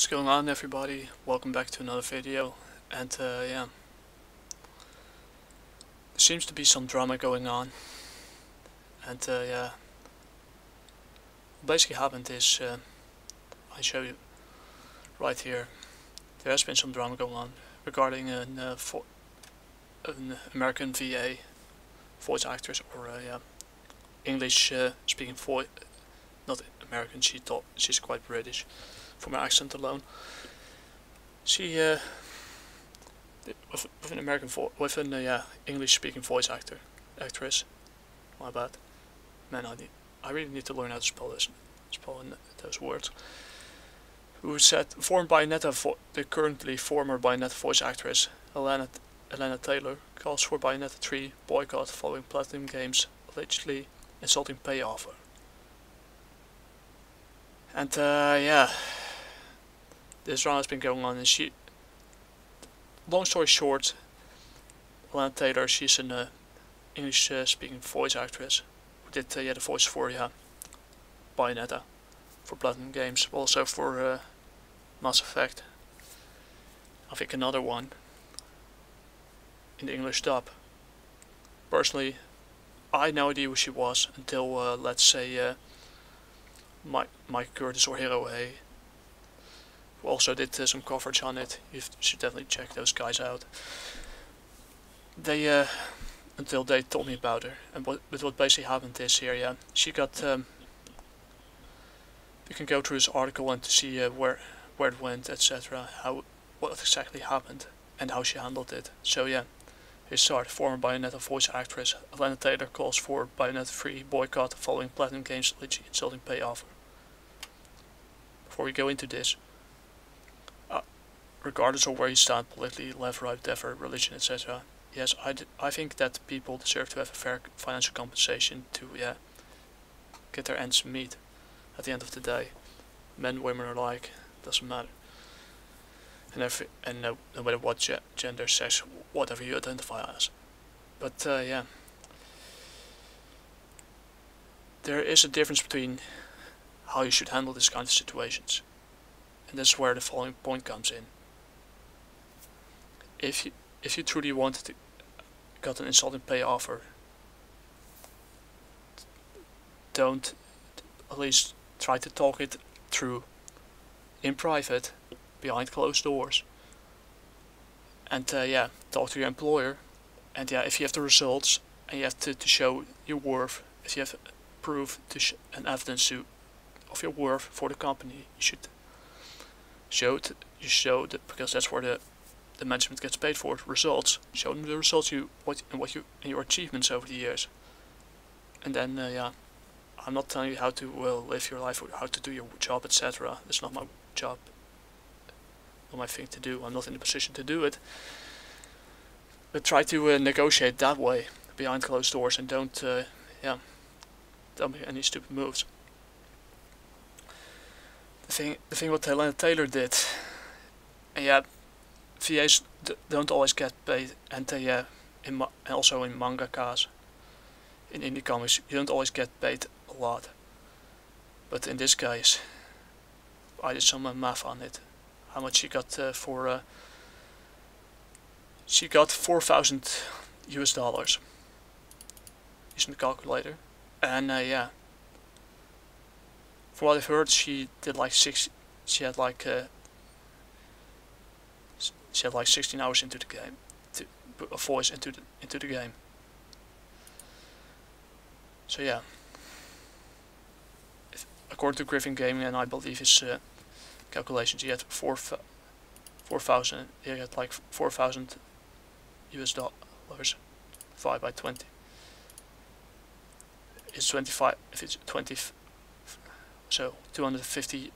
What's going on, everybody? Welcome back to another video. And yeah, there seems to be some drama going on. And yeah, what basically happened is, I show you right here. There has been some drama going on regarding an American VA voice actress, or yeah, English speaking voice, not American. She's quite British from her accent alone. She with an American with an yeah, English speaking actress. My bad. Man, I really need to learn how to spell those words. Who said former Bayonetta the currently former Bayonetta voice actress Hellena Taylor calls for Bayonetta 3 boycott following Platinum Games allegedly insulting pay offer. And yeah, this drama has been going on, and long story short, Hellena Taylor, she's an English speaking voice actress who did yeah, the voice for Bayonetta for Platinum Games, also for Mass Effect. I think another one in the English dub. Personally, I had no idea who she was until let's say Mike Curtis or Hero Hay, who also did some coverage on it. You should definitely check those guys out. They until they told me about her, and what basically happened is here, yeah, she got. You can go through this article and to see where it went, etc. What exactly happened and how she handled it. So yeah, here's start. Former Bayonetta voice actress Hellena Taylor calls for Bayonetta 3 boycott following Platinum Games allegedly insulting pay offer. Before we go into this, regardless of where you stand politically, left, right, whatever, religion, etc. Yes, I think that people deserve to have a fair financial compensation to yeah, get their ends meet. At the end of the day, men, women alike, doesn't matter. And no matter what gender, sex, whatever you identify as. But yeah, there is a difference between how you should handle this kind of situations, and that's where the following point comes in. If you truly wanted to got an insulting pay offer, don't at least try to talk it through in private, behind closed doors, and yeah, talk to your employer. And yeah, if you have the results and you have to show your worth, if you have proof and evidence of your worth for the company, you should show it. You show that, because that's where the management gets paid for it. Results. Show them the results and your achievements over the years. And then yeah, I'm not telling you how to live your life or how to do your job, etc. That's not my job, not my thing to do. I'm not in the position to do it. But try to negotiate that way, behind closed doors, and don't yeah, don't make any stupid moves. The thing what Hellena Taylor did, and yeah, VAs don't always get paid, and yeah, also in mangakas, in indie comics, you don't always get paid a lot. But in this case, I did some math on it. How much she got for? She got 4,000 US dollars. Using the calculator, and yeah, from what I've heard, she did like She had like 16 hours into the game to put a voice into the game. So yeah, according to Griffin Gaming, and I believe his calculations, he had 4,000. He had like 4,000 US dollars divided by 20. It's 25. If it's 20, so $250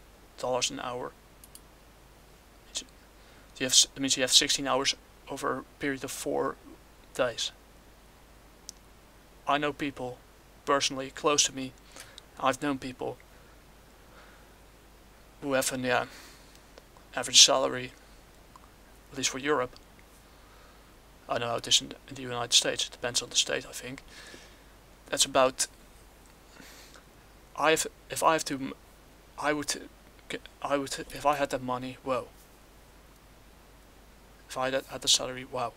an hour. That means you have 16 hours over a period of 4 days. I know people personally close to me. I've known people who have an yeah, average salary, at least for Europe. I know how it is in the United States. It depends on the state, I think. That's about. I would I would, if I had that money, whoa. If I had the salary, wow,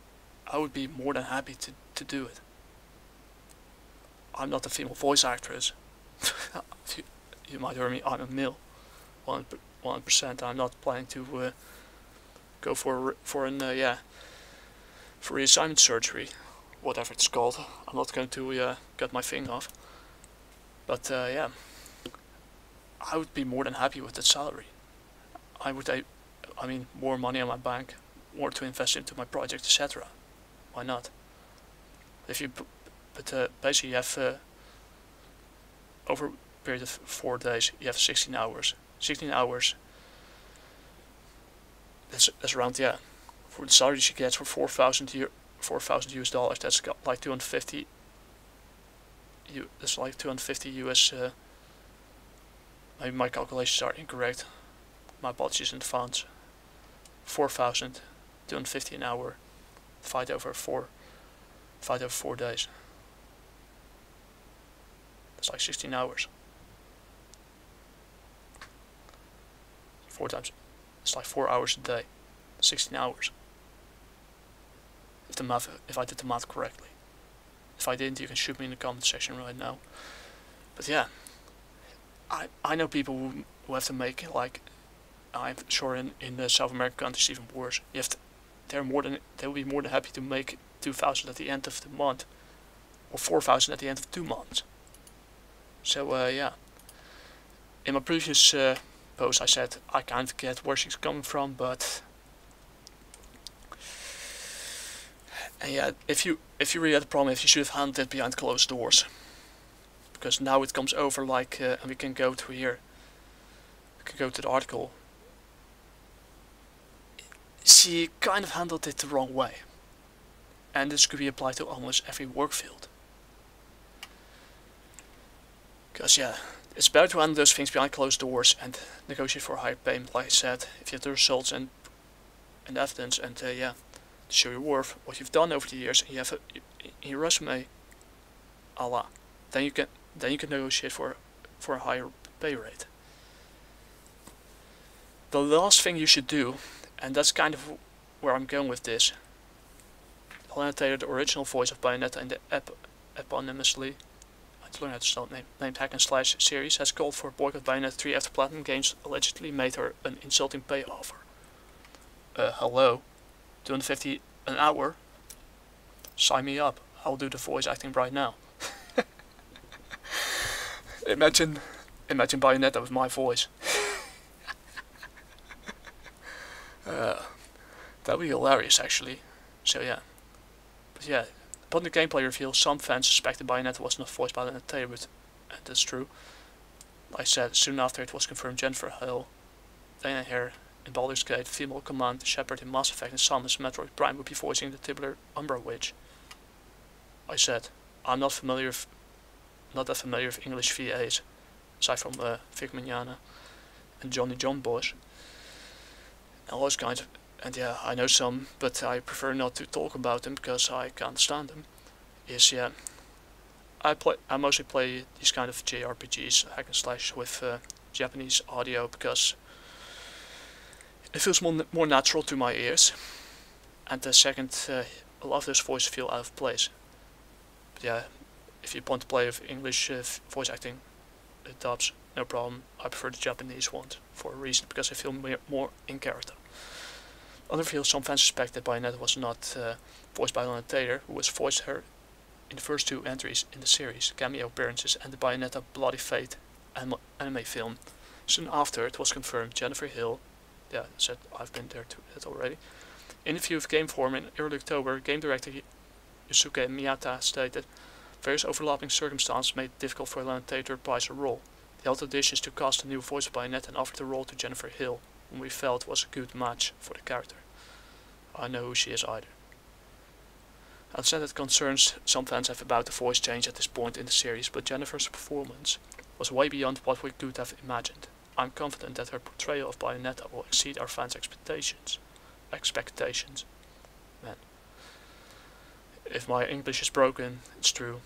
I would be more than happy to do it. I'm not a female voice actress. you might hear me, I'm a male, 100%. I'm not planning to go for reassignment surgery, whatever it's called. I'm not going to cut my finger off. But yeah, I would be more than happy with that salary. I mean, more money in my bank, more to invest into my project, etc. Why not? Basically you have over a period of 4 days, you have 16 hours. 16 hours. That's around, yeah. For the salary she gets for 4,000 US dollars, that's got like 250. That's like 250 US. Maybe my calculations are incorrect. My apologies in advance. 4,250 an hour. Divide over 4 days. That's like 16 hours. 4 times. It's like 4 hours a day. 16 hours. If I did the math correctly. If I didn't, you can shoot me in the comment section right now. But yeah, I know people who have to make, like, I'm sure in South American countries even worse. They will be more than happy to make 2,000 at the end of the month, or 4,000 at the end of 2 months. So yeah, in my previous post I said I kind of get where she's coming from, but and yeah, if you really had a problem, if you should have handled it behind closed doors, because now it comes over like, and we can go to here. We can go to the article. She kind of handled it the wrong way, and this could be applied to almost every work field. Because yeah, it's better to handle those things behind closed doors and negotiate for a higher payment, like I said, if you have the results and evidence, and yeah, to show your worth, what you've done over the years, and you have in your resume, Allah, then you can negotiate for a higher pay rate. The last thing you should do, and that's kind of where I'm going with this. Hellena Taylor, the original voice of Bayonetta in the eponymously, I learned how to spell it, named Hack and Slash series, has called for a boycott Bayonetta 3 after Platinum Games allegedly made her an insulting pay offer. Hello? 250 an hour? Sign me up. I'll do the voice acting right now. Imagine Bayonetta with my voice. That'd be hilarious, actually. So yeah. But yeah, upon the gameplay reveal, some fans suspected Bayonetta was not voiced by Hellena Taylor, but that's true. Like I said, soon after it was confirmed Jennifer Hill, Dana Hare in Baldur's Gate, female command Shepard in Mass Effect, and Samus in Metroid Prime would be voicing the titular Umbra Witch. I said, I'm not that familiar with English VAs, aside from Vic Mignogna and Johnny John Bosch, and all those kinds of. And yeah, I know some, but I prefer not to talk about them because I can't stand them. Yeah, I mostly play these kind of JRPGs, hack and slash, with Japanese audio because it feels more natural to my ears. And the second, a lot of those voices feel out of place. But yeah, if you want to play with English voice acting dubs, no problem. I prefer the Japanese ones for a reason, because I feel more in character. On the field, some fans suspect that Bayonetta was not voiced by Hellena Taylor, who has voiced her in the first 2 entries in the series, cameo appearances, and the Bayonetta Bloody Fate anime film. Soon after, it was confirmed Jennifer Hill, yeah, said I've been there to it already. Interview with Game Forum in early October, game director Yusuke Miyata stated, various overlapping circumstances made it difficult for Hellena Taylor to reprise her role. They held auditions to cast a new voice of Bayonetta and offered the role to Jennifer Hill, whom we felt was a good match for the character. I know who she is either. Unsaid concerns some fans have about the voice change at this point in the series, but Jennifer's performance was way beyond what we could have imagined. I'm confident that her portrayal of Bayonetta will exceed our fans' expectations. Man. If my English is broken, it's true.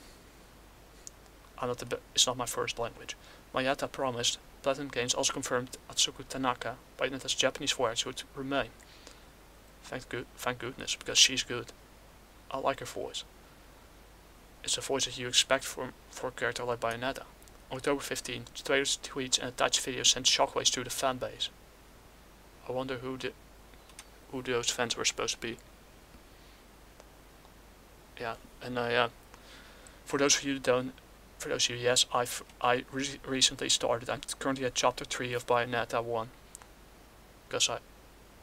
It's not my first language. Miyata promised Platinum Games also confirmed Atsuko Tanaka, Bayonetta's Japanese voice, would remain. Thank goodness, because she's good. I like her voice. It's a voice that you expect for a character like Bayonetta. On October 15, Taylor's tweets and attached videos sent shockwaves through the fanbase. I wonder who those fans were supposed to be. Yeah, and for those of you who don't, yes, I recently started. I'm currently at chapter 3 of Bayonetta 1.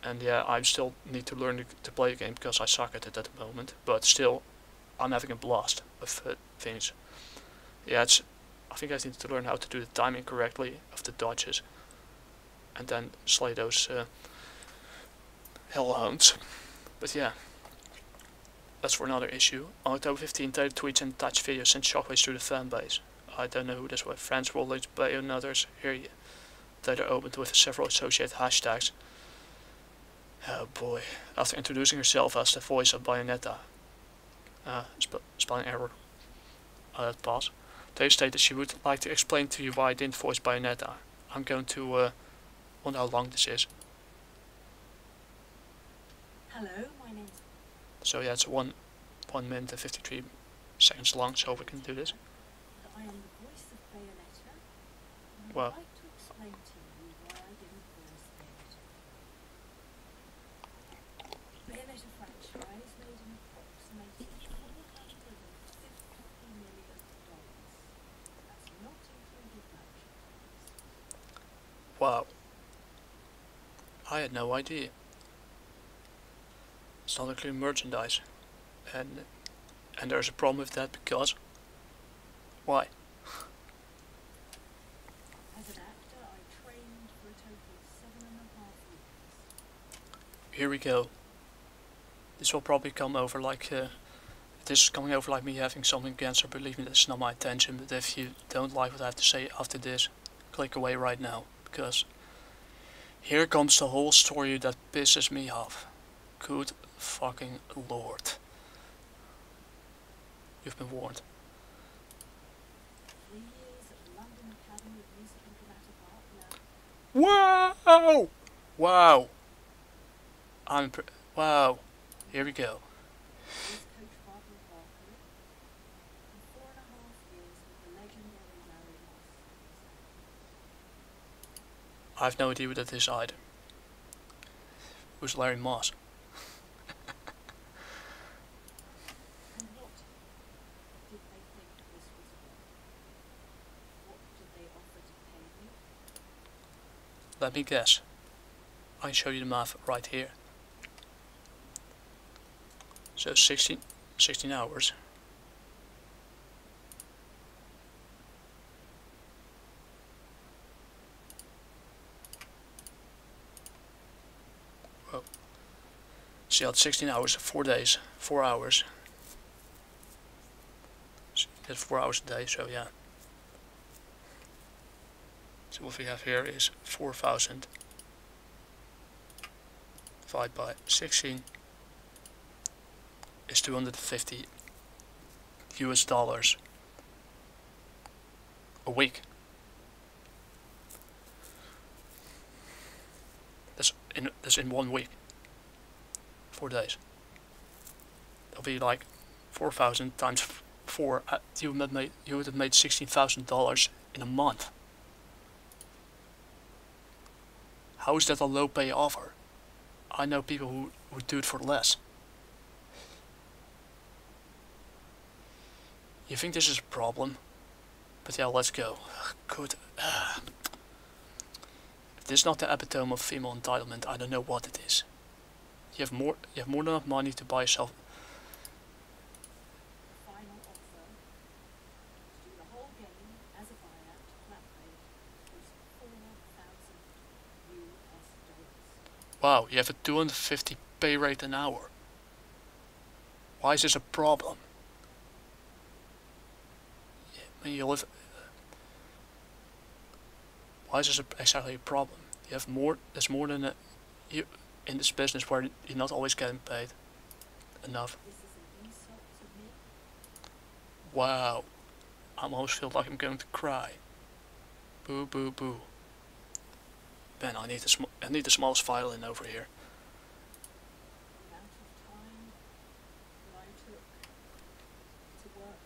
I still need to learn to play the game because I suck at it at the moment. But still, I'm having a blast with things. Yeah, I think I need to learn how to do the timing correctly of the dodges, and then slay those hellhounds. But yeah, that's for another issue. On October 15, Taylor tweets and attached videos sent shockwaves through the fanbase. I don't know who this was. Friends, Rollers, Bayonetters. Here, Taylor opened with several associated hashtags. Oh boy. After introducing herself as the voice of Bayonetta. Spelling error. That pass. Taylor stated she would like to explain to you why I didn't voice Bayonetta. I'm going to wonder how long this is. Hello, my name's... So yeah, it's 1 minute and 53 seconds long, so we can do this. I am the voice of Bayonetta. Well. I'd like to explain to you why I didn't voice Bayonetta. Bayonetta franchise made an approximated $450 million. That's not included merchandise. Wow. I had no idea. It's not including merchandise. And there's a problem with that because... Why? As an actor, I trained for a total of 7.5 years. Here we go. This will probably come over like... this is coming over like me having something against her. Believe me, that's not my intention. But if you don't like what I have to say after this, click away right now. Because here comes the whole story that pisses me off. Good fucking lord. You've been warned. 3 years at the London Academy of Music and Dramatic Art. Wow! Wow! Wow. Here we go. Coach Barbara Barker, and 4.5 years with the legendary Larry Moss. I have no idea what that is either. Who's Larry Moss? And what did they think this was about? What did they offer to pay me? Let me guess. I can show you the math right here. So 16 hours. Whoa. So you had 16 hours, 4 days, 4 hours. So you get 4 hours a day, so yeah. So what we have here is 4,000 divided by 16 is 250 US dollars a week. That's in 1 week. 4 days. That'll be like 4,000 times 4. You would have made $16,000 in a month. How is that a low pay offer? I know people who would do it for less. You think this is a problem? But yeah, let's go. Good. If this is not the epitome of female entitlement, I don't know what it is. You have more than enough money to buy yourself. Final offer to do the whole game as a buyout, flat rate, was $4,000 US. Wow, you have a 250 pay rate an hour. Why is this a problem? When you live, why is this exactly a problem? You have more. There's more than you in this business where you're not always getting paid enough. This is an insult to me. Wow, I almost feel like I'm going to cry. Boo, boo, boo. Man, I need the smallest violin over here. The amount of time that I took to work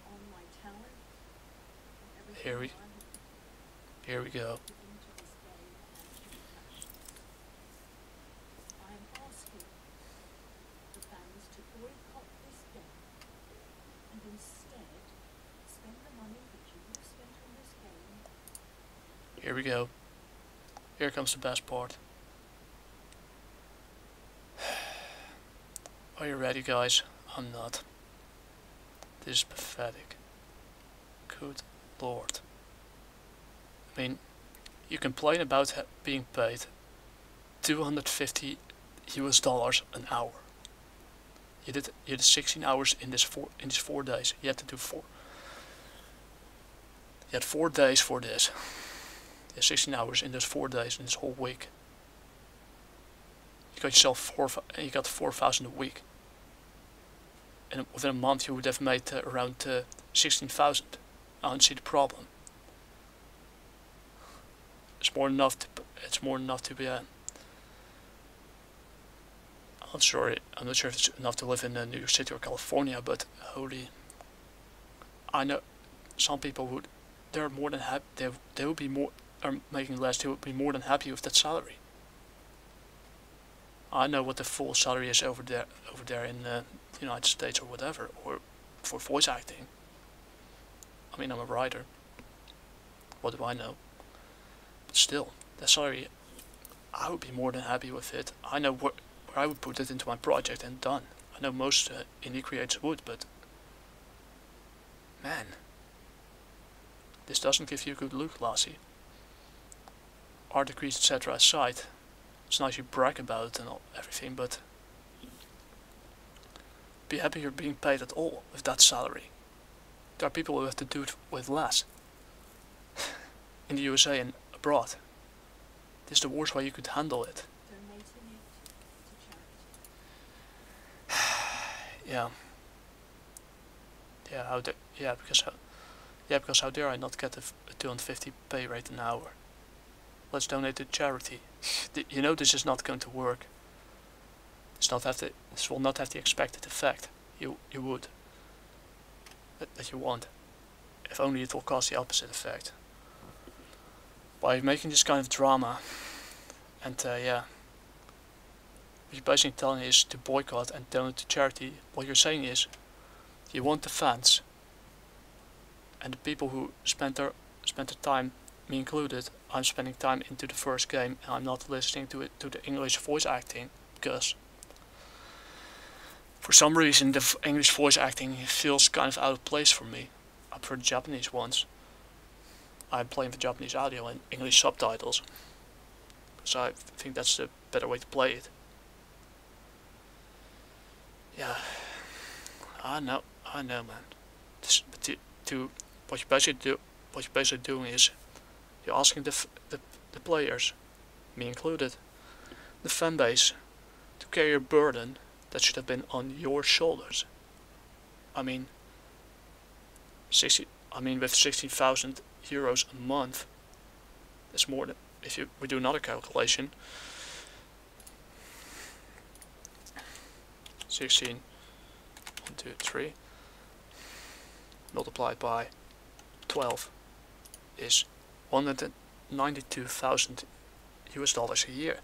on my talent and everything Here we that I have here we go. put into this game and to the passions. I am asking the fans to boycott this game and instead spend the money that you would have spent on this game. Here we go. Here comes the best part. Are you ready, guys? I'm not. This is pathetic. Good lord. I mean, you complain about being paid 250 US dollars an hour. You did 16 hours in this 4 days. You had to do 4. You had 4 days for this. Yeah, 16 hours in those 4 days in this whole week. You got yourself you got 4,000 a week. And within a month you would have made around 16,000. I don't see the problem. It's more than enough to. It's more than enough to be. I'm not sure if it's enough to live in New York City or California, but holy. I know some people would. They're more than happy. They would be more. Are making less. They would be more than happy with that salary. I know what the full salary is over there in the United States or whatever, or for voice acting. I mean, I'm a writer. What do I know? But still, that salary, I would be more than happy with it. I know where I would put it into my project and done. I know most indie creators would, but man, this doesn't give you a good look, Lassie. Art degrees, etc. aside, it's nice you brag about it and everything, but be happy you're being paid at all with that salary. There are people who have to do it with less. In the USA and abroad. This is the worst way you could handle it. Donating it to charity. Yeah. Because how dare I not get a 250 pay rate an hour? Let's donate to charity. You know this is not going to work. This will not have the expected effect you would. That you want. If only it will cause the opposite effect. By making this kind of drama, and what you're basically telling is to boycott and donate to charity. What you're saying is, you want the fans and the people who spent their time, me included. I'm spending time into the first game, and I'm not listening to the English voice acting because for some reason the English voice acting feels kind of out of place for me. I prefer the Japanese ones. I'm playing the Japanese audio and English subtitles, so I think that's the better way to play it. Yeah, I know, man. What you're basically doing is you're asking the players, me included, the fan base, to carry a burden that should have been on your shoulders. I mean, with 16,000 euros a month, that's more than, if we do another calculation, 16, 1, 2, 3, multiplied by 12 is 192,000 US dollars a year.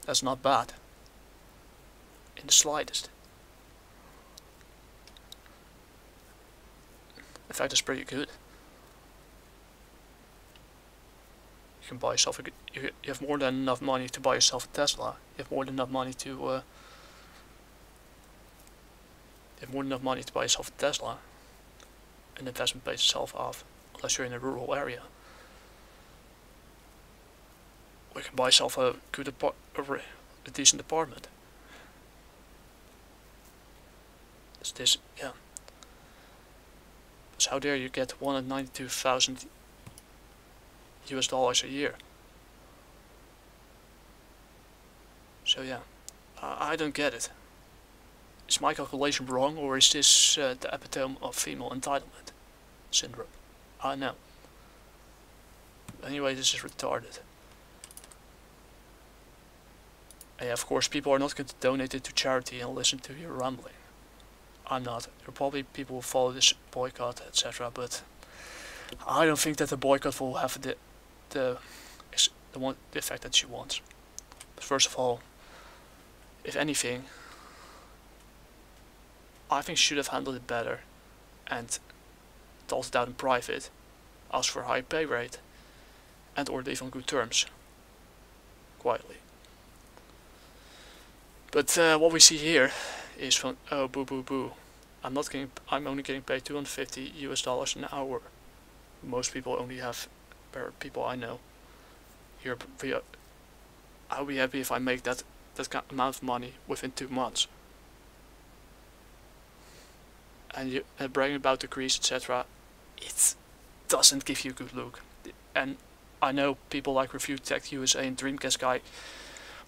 That's not bad in the slightest. In fact, it's pretty good. You can buy yourself you have more than enough money to buy yourself a Tesla. You have more than enough money to buy yourself a Tesla. An investment pays itself off, unless you're in a rural area. Or you can buy yourself a decent apartment. It's this, yeah. So how dare you get 192,000 US dollars a year? So yeah, I don't get it. Is my calculation wrong, or is this the epitome of female entitlement syndrome? I know. Anyway, this is retarded. And yeah, of course, people are not going to donate it to charity and listen to your rambling. I'm not. There are probably people who follow this boycott, etc. But I don't think that the boycott will have the effect that she wants. But first of all, if anything, I think she should have handled it better and told it out in private, asked for a high pay rate, and or leave on good terms, quietly. But what we see here is from, oh, boo boo boo, I'm only getting paid $250 an hour. Most people only have, people I know here, I'll be happy if I make that amount of money within 2 months. And bragging about degrees, etc., it doesn't give you a good look. And I know people like Review Tech USA and Dreamcast Guy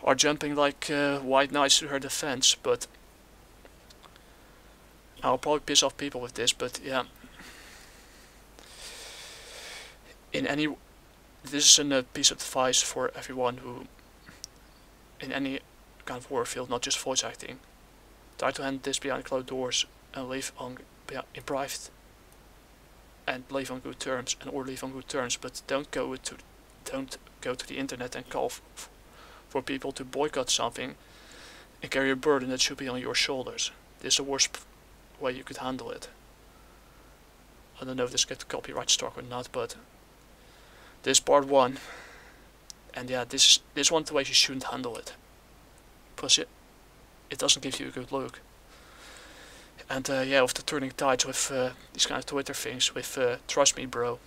are jumping like white knights to her defense, but I'll probably piss off people with this, but yeah. This is a piece of advice for everyone who, in any kind of work field, not just voice acting, try to handle this behind closed doors and live in private, and live on good terms, but don't go to the internet and call for people to boycott something and carry a burden that should be on your shoulders. This is the worst way you could handle it. I don't know if this gets copyright struck or not, but this is part 1, and yeah, this one the way you shouldn't handle it, because it doesn't give you a good look. And yeah, with the turning tides with these kind of Twitter things, with Trust Me Bro,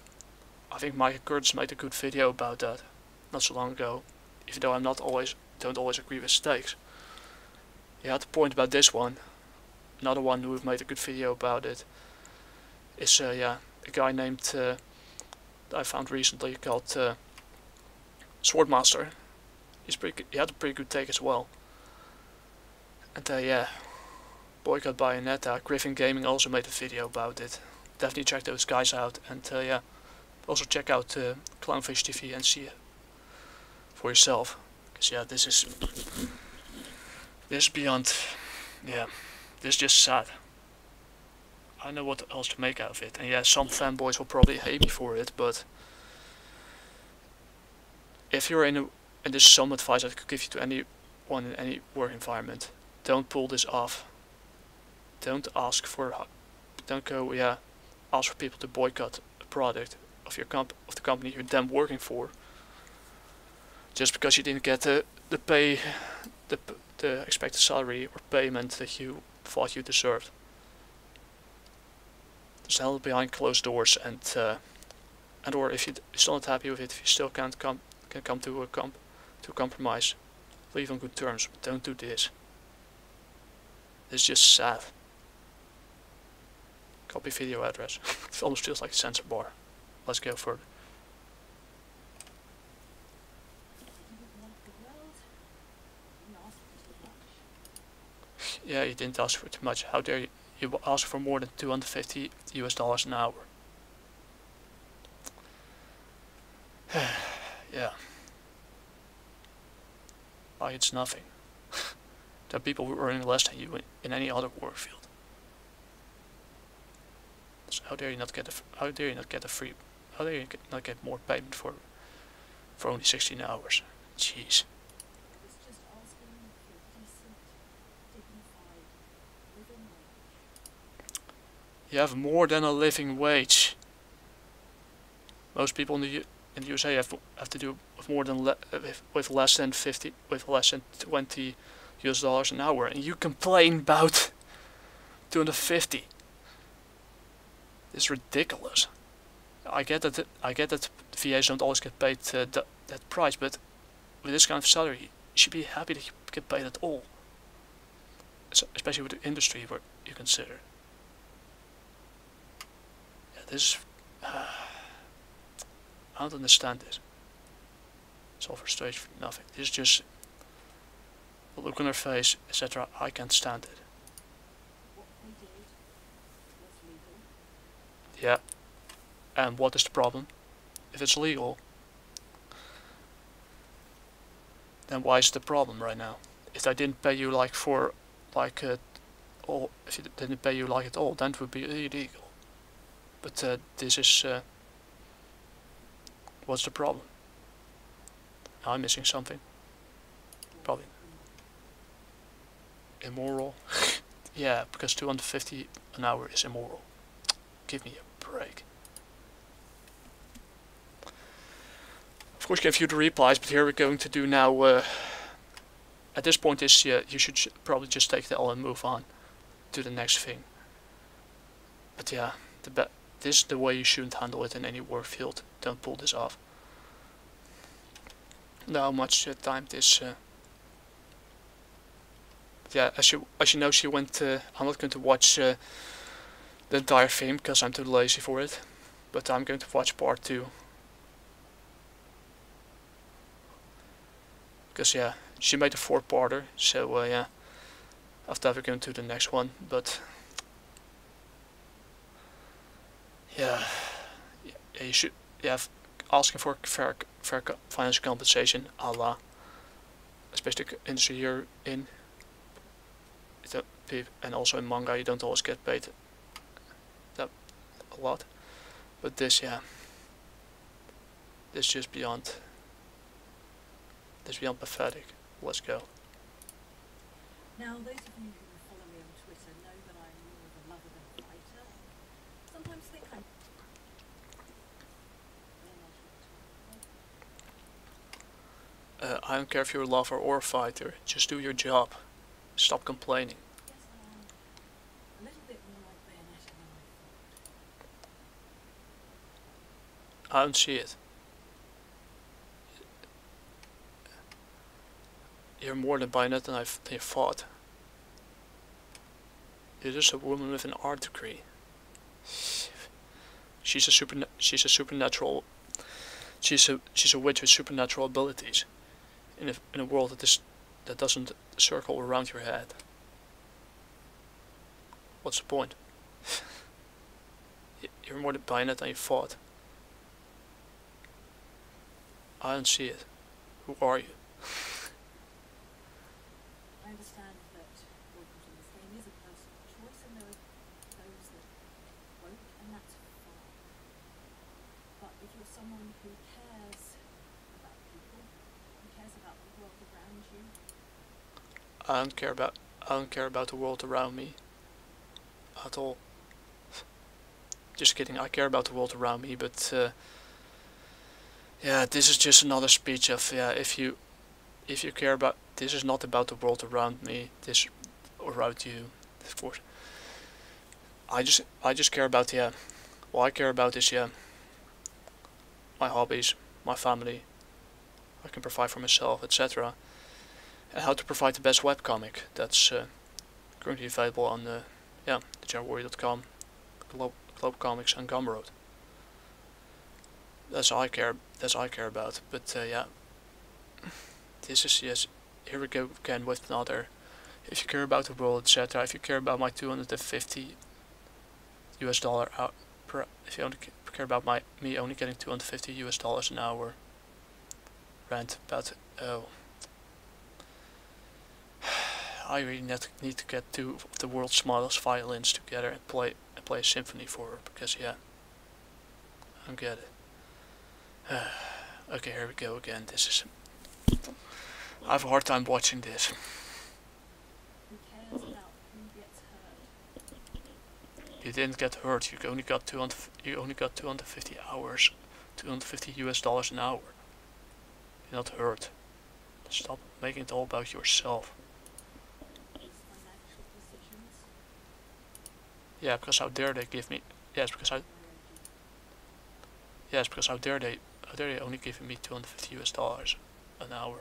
I think Mike Curtis made a good video about that not so long ago, even though don't always agree with his takes. He had a point about this one. Another one who made a good video about it is yeah, a guy named that I found recently called Swordmaster. He had a pretty good take as well. And yeah, Boycott Bayonetta. Griffin Gaming also made a video about it. Definitely check those guys out, and yeah, also check out Clownfish TV and see it for yourself. Because yeah, this is beyond, yeah, this is just sad. I don't know what else to make out of it, and yeah, some fanboys will probably hate me for it, but if you're and this is some advice I could give you to anyone in any work environment, don't pull this off. Don't ask for people to boycott a product of the company you're then working for, just because you didn't get the expected salary or payment that you thought you deserved. Just handle it behind closed doors, and or if you're still not happy with it, if you still can come to a compromise, leave on good terms. But don't do this. It's just sad. Copy video address. It almost feels like a censor bar. Let's go further. Yeah, you didn't ask for too much. How dare you? You ask for more than $250 an hour. Yeah. Like it's nothing. There are people who are earning less than you in any other work field. So how dare you not get more payment for only 16 hours? Jeez. You have more than a living wage. Most people in the USA have to do with more than with less than $20 an hour, and you complain about 250. It's ridiculous. I get that VAs don't always get paid that price, but with this kind of salary, you should be happy that you get paid at all. Especially with the industry where you consider. Yeah, this. I don't understand this. It's all frustration for nothing. This is just the look on her face, etc. I can't stand it. Yeah. And what is the problem? If it's legal, then why is the problem right now? If I didn't pay you like for like all, if it didn't pay you like at all, then it would be illegal. But this is what's the problem? I'm missing something. Probably immoral. Yeah, because 250 an hour is immoral. Give me a break. Of course, give you the replies, but here we're going to do now. At this point, is you should probably just take the L and move on to the next thing. But yeah, this is the way you shouldn't handle it in any work field. Don't pull this off. Now, how much time this? Yeah, as you know, she went. I'm not going to watch the entire thing because I'm too lazy for it. But I'm going to watch part 2. Because yeah, she made a 4-parter, so yeah, after that we're going to the next one. But yeah, you should, yeah, asking for fair financial compensation, a la, especially the industry you're in, and also in manga you don't always get paid that a lot. But this, yeah, this is just beyond. This is beyond pathetic. Let's go. Now, those of you who follow me on Twitter know that I'm more of a lover than a fighter. Sometimes think I'm... I don't care if you're a lover or a fighter. Just do your job. Stop complaining. Yes, I am. A little bit more like Bayonetta than I thought. I don't see it. You're more than Bayonetta than I thought. You're just a woman with an art degree. She's a supernatural. She's a witch with supernatural abilities. In a world that doesn't circle around your head. What's the point? You're more than Bayonetta than you thought. I don't see it. Who are you? I understand that boycott in this game is a personal choice, and there are those that won't, and that's fine. But if you're someone who cares about people, who cares about the world around you, I don't care about the world around me at all. Just kidding. I care about the world around me, but yeah, this is just another speech of yeah. If you care about, this is not about the world around me. This or around you, of course. I just care about yeah. What I care about is yeah. My hobbies, my family. I can provide for myself, etc. And how to provide the best webcomic that's currently available on thegeneralwarrior.com, Globe Comics, and Gumroad. That's all I care about. But yeah, this is yes. Here we go again with another. If you care about the world, etc. If you care about my $250 per, if you only care about me only getting $250 an hour. Rant about I really need to get 2 of the world's smartest violins together and play a symphony for her, because yeah, I don't get it. Okay, here we go again. This is. I have a hard time watching this. who cares about who gets hurt? You didn't get hurt. You only got 250 hours, $250 an hour. You're not hurt. Stop making it all about yourself. These financial decisions, Yeah, because how dare they give me? Yes, because how dare they only giving me $250 an hour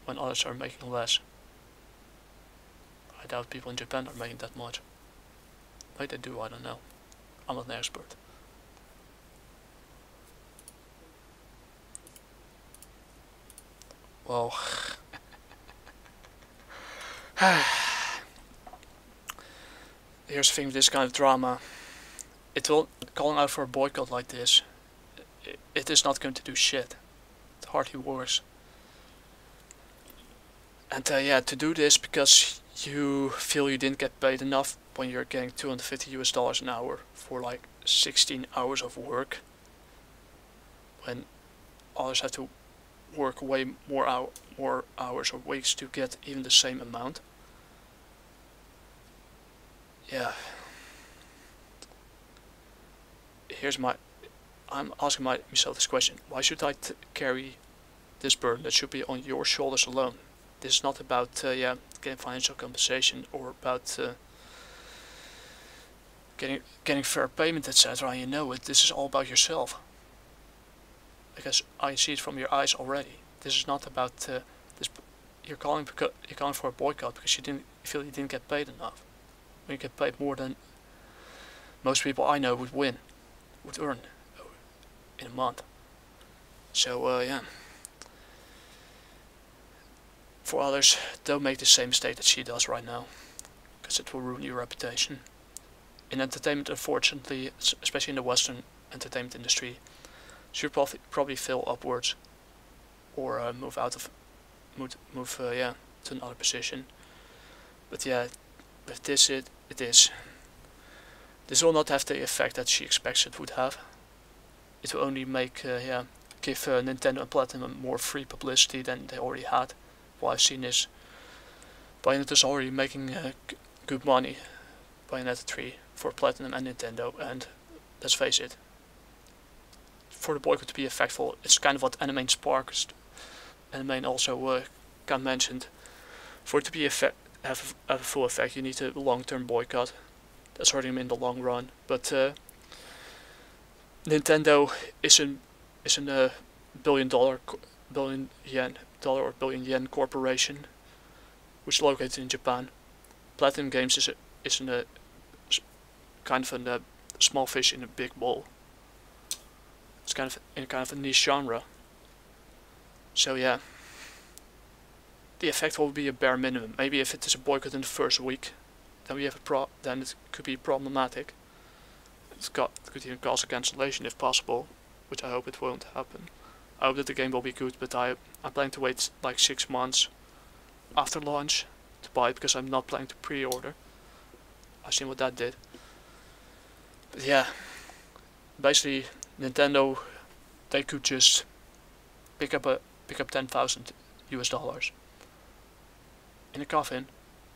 when others are making less. I doubt people in Japan are making that much. Maybe they do, I don't know. I'm not an expert. Well, here's the thing with this kind of drama. Calling out for a boycott like this, it is not going to do shit. It hardly works. And yeah, to do this because you feel you didn't get paid enough when you're getting $250 an hour for like 16 hours of work, when others have to work way more hours or weeks to get even the same amount. Yeah. I'm asking myself this question: why should I carry this burden that should be on your shoulders alone? This is not about getting financial compensation or about getting fair payment, etc. You know it. This is all about yourself. Because I see it from your eyes already. This is not about this. You're calling for a boycott because you feel you didn't get paid enough. When you get paid more than most people I know would earn in a month. So yeah. For others, don't make the same mistake that she does right now, because it will ruin your reputation. In entertainment, unfortunately, especially in the Western entertainment industry, she will probably fail upwards, or move to another position. But yeah, with this it is. This will not have the effect that she expects it would have. It will only give Nintendo and Platinum more free publicity than they already had. What I've seen is Bayonetta is already making good money, Bayonetta 3, for Platinum and Nintendo, and let's face it, for the boycott to be effectful, it's kind of what Anime Sparks, Anime also got mentioned. For it to be have a full effect, you need a long-term boycott. That's hurting them in the long run. But Nintendo is a billion yen corporation, which is located in Japan. Platinum Games is a kind of a small fish in a big bowl. It's kind of a niche genre. So yeah, the effect will be a bare minimum. Maybe if it is a boycott in the first week, then then it could be problematic. It could even cause a cancellation if possible, which I hope it won't happen. I hope that the game will be good, but I'm planning to wait like 6 months after launch to buy it, because I'm not planning to pre-order. I've seen what that did. But yeah, basically Nintendo, they could just pick up $10,000 in a coffin,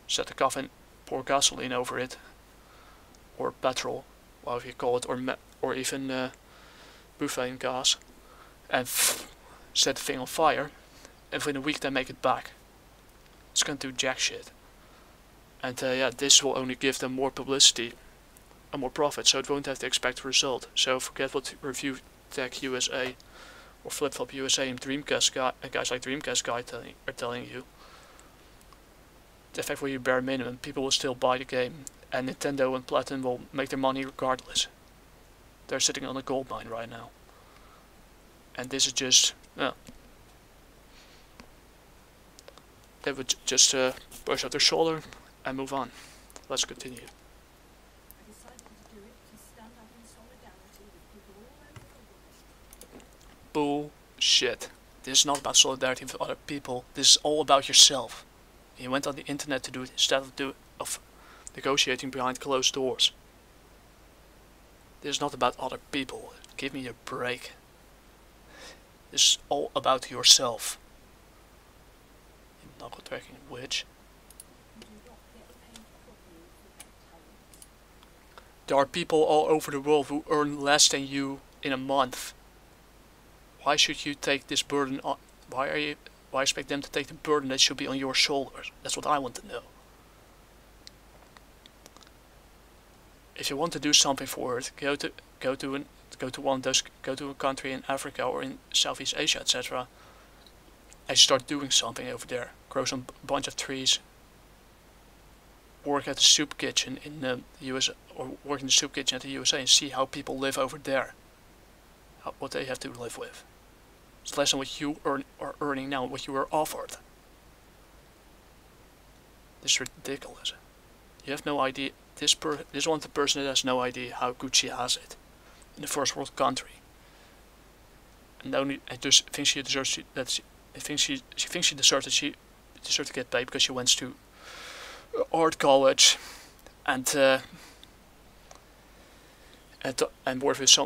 set the coffin, pour gasoline over it, or petrol, whatever you call it, or even butane gas, and set the thing on fire, and within a week they make it back. It's gonna do jack shit. And yeah, this will only give them more publicity and more profit, so it won't have the expected result. So forget what Review Tech USA or Flip Flop USA and guys like Dreamcast Guy are telling you. The effect will be bare minimum. People will still buy the game, and Nintendo and Platinum will make their money regardless. They're sitting on a gold mine right now. And this is just, they would just push out their shoulder and move on. Let's continue. I decided to do it to stand up in solidarity with people all over the world. Bullshit. This is not about solidarity with other people. This is all about yourself. You went on the internet to do it instead of negotiating behind closed doors. This is not about other people. Give me a break. This is all about yourself. You knuckle-tracking witch. You do not get paid properly for their talents. There are people all over the world who earn less than you in a month. Why should you take this burden on? Why expect them to take the burden that should be on your shoulders? That's what I want to know. If you want to do something for it, go to a country in Africa or in Southeast Asia, etc. And start doing something over there. Grow some bunch of trees. Work at the soup kitchen in the US, or work in the soup kitchen at the USA, and see how people live over there. What they have to live with. It's less than what you are earning now, what you were offered. This is ridiculous. You have no idea. This one the person that has no idea how good she has it in a first world country, and just thinks she deserves that. She thinks she deserves that deserve to get paid because she went to art college and worked with a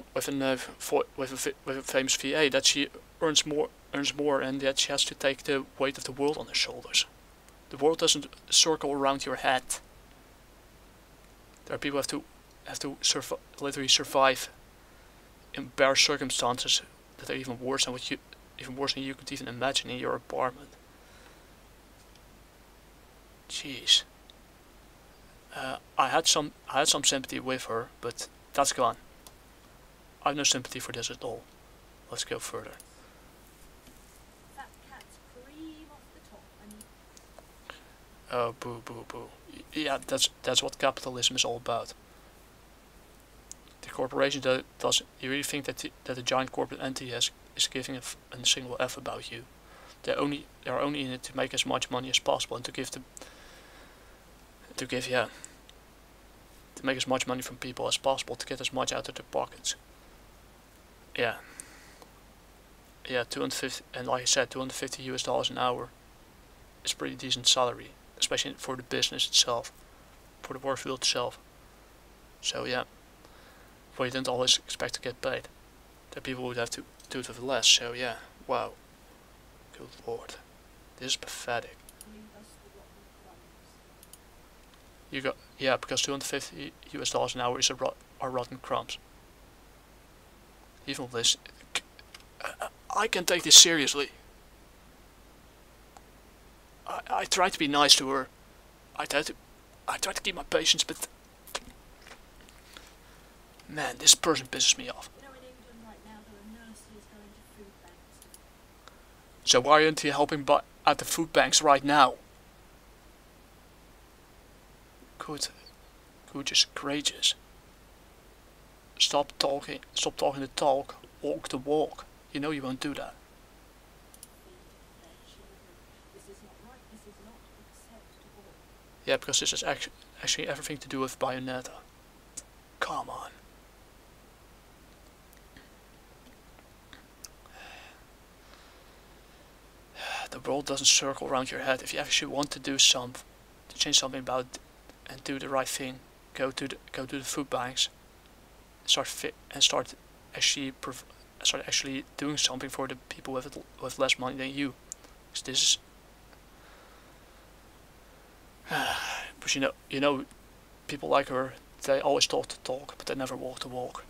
famous VA, that she earns more, and that she has to take the weight of the world on her shoulders. The world doesn't circle around your head. There are people who have to literally survive in bare circumstances that are even worse than you could even imagine in your apartment. Jeez. I had some sympathy with her, but that's gone. I have no sympathy for this at all. Let's go further. That cat's cream off the top, and Oh, boo, boo, boo. Yeah, that's what capitalism is all about. The corporation does. You really think that the giant corporate entity is giving a single F about you? They are only in it to make as much money as possible and to make as much money from people as possible, to get as much out of their pockets. Yeah. Yeah, 250, and like I said, $250 an hour is a pretty decent salary, especially for the business itself, for the work field itself. So yeah, but you didn't always expect to get paid. That people would have to do it with less. So yeah, wow, good lord, this is pathetic. leave us the rotten crumbs. You got, yeah, because $250 an hour is are rotten crumbs. Even this, I can take this seriously. I try to be nice to her. I try to keep my patience, but man, this person pisses me off. You know, in England right now, there are nurses going to food banks. So why aren't you helping at the food banks right now? Goodness gracious. Stop talking the talk, walk the walk. You know you won't do that. Feed their children. This is not right. This is not acceptable. Yeah, because this is actually everything to do with Bayonetta. Come on. The world doesn't circle around your head. If you actually want to do to change something about it and do the right thing, go to the food banks. Start actually doing something for the people with less money than you. Because this is, but you know, people like her, they always talk the talk, but they never walk the walk.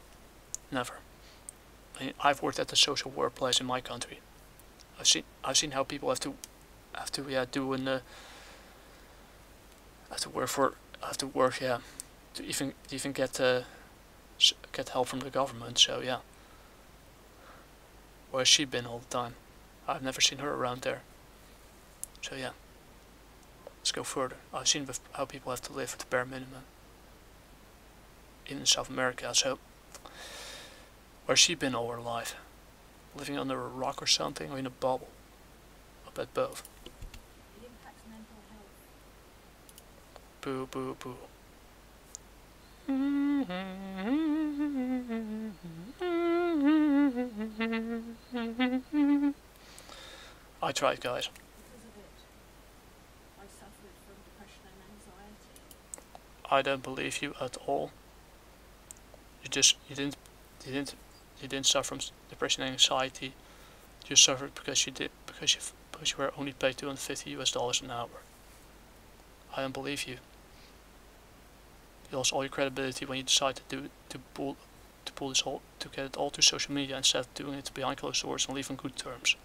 Never. I mean, I've worked at the social workplace in my country. I've seen how people have to to even get help from the government. So yeah, where's she been all the time? I've never seen her around there. So yeah, let's go further. I've seen how people have to live with the bare minimum in South America. So where's she been all her life? Living under a rock or something, or in a bubble? I bet both. It impacts mental health. Boo, boo, boo. I tried, guys. Because of it, I suffered from depression and anxiety. I don't believe you at all. You didn't suffer from depression and anxiety. You suffered because you were only paid $250 an hour. I don't believe you. You lost all your credibility when you decided to pull this all, to get it all to social media instead of doing it behind closed doors and leave on good terms.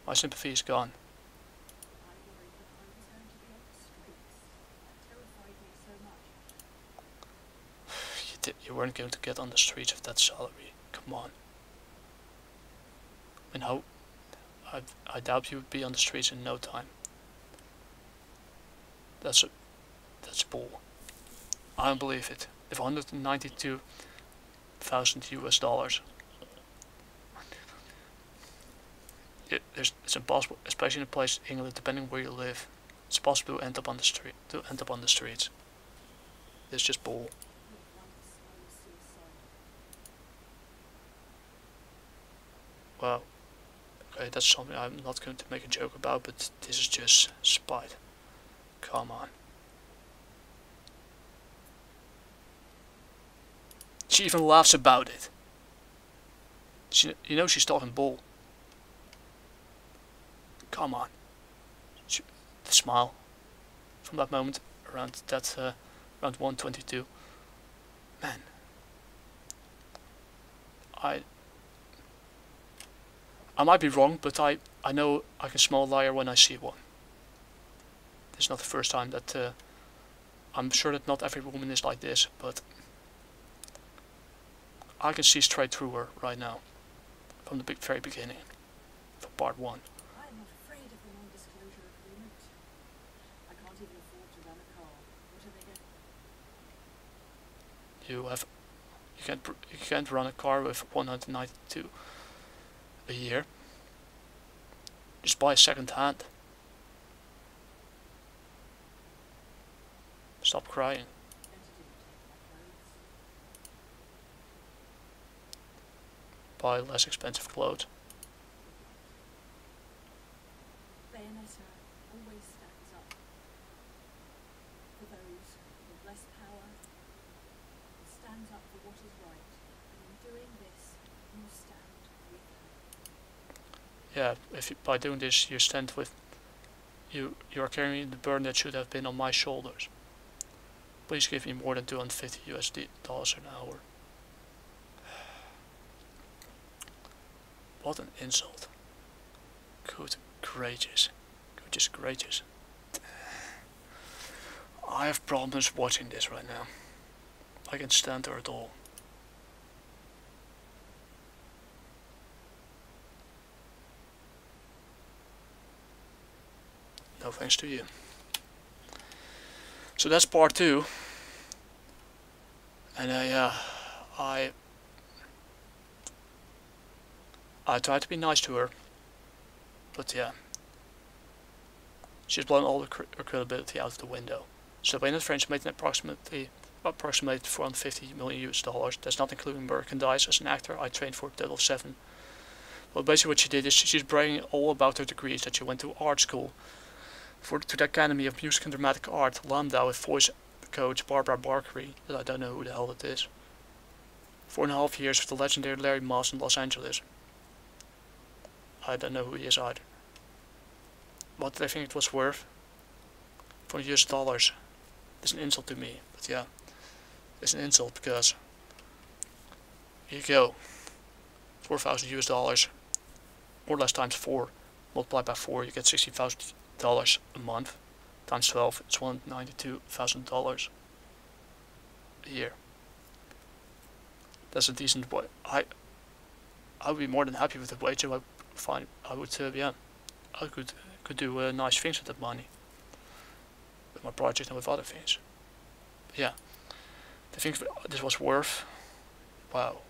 My sympathy is gone. I worried that I was going to be on the streets. That terrified me so much. You weren't going to get on the streets with that salary. Come on. And how? I doubt you would be on the streets in no time. That's bull. I don't believe it. If $192,000 it's impossible, especially in a place in England, depending where you live. It's possible to end up on the streets. It's just bull. Not once I was suicidal. Well, Okay, that's something I'm not going to make a joke about, but this is just spite. Come on. She even laughs about it. You know she's talking bull. Come on. The smile from that moment around that round 122. Man, I might be wrong, but I know I can smell a liar when I see one. This is not the first time that I'm sure that not every woman is like this, but I can see straight through her right now, from the very beginning, from part 1. I am not afraid of the non-disclosure agreement. I can't even afford to run a car. What are they going? You can't run a car with 192 a year. Just buy a second hand. Stop crying. Buy less expensive clothes. Bayonetta always stands up for those with less power and stands up for what is right. And in doing this, you stand with her. Yeah, if you, by doing this you stand with you are carrying the burden that should have been on my shoulders. Please give me more than $250 an hour. What an insult. Good gracious. Goodness gracious. I have problems watching this right now. I can't stand her at all. No thanks to you. So that's part 2. And yeah, I tried to be nice to her, but yeah, she's blown all her credibility out of the window. So Bayonetta French made an approximated $450 million US. That's not including merchandise. As an actor, I trained for a total of 7. Well, basically what she did is she's bragging all about her degrees, that she went to art school, to the Academy of Music and Dramatic Art, Lambda, with voice coach Barbara Barkery, that I don't know who the hell that is. 4.5 years with the legendary Larry Moss in Los Angeles. I don't know who he is either. What did I think it was worth? For US dollars. It's an insult to me, but yeah, it's an insult because here you go, 4,000 US dollars, more or less times 4, multiplied by 4, you get $60,000 a month, times 12, it's $192,000 a year. That's a decent wage. I would be more than happy with the wage. I would yeah, I could do nice things with that money, with my project and with other things. But yeah, I think this was worth. Wow.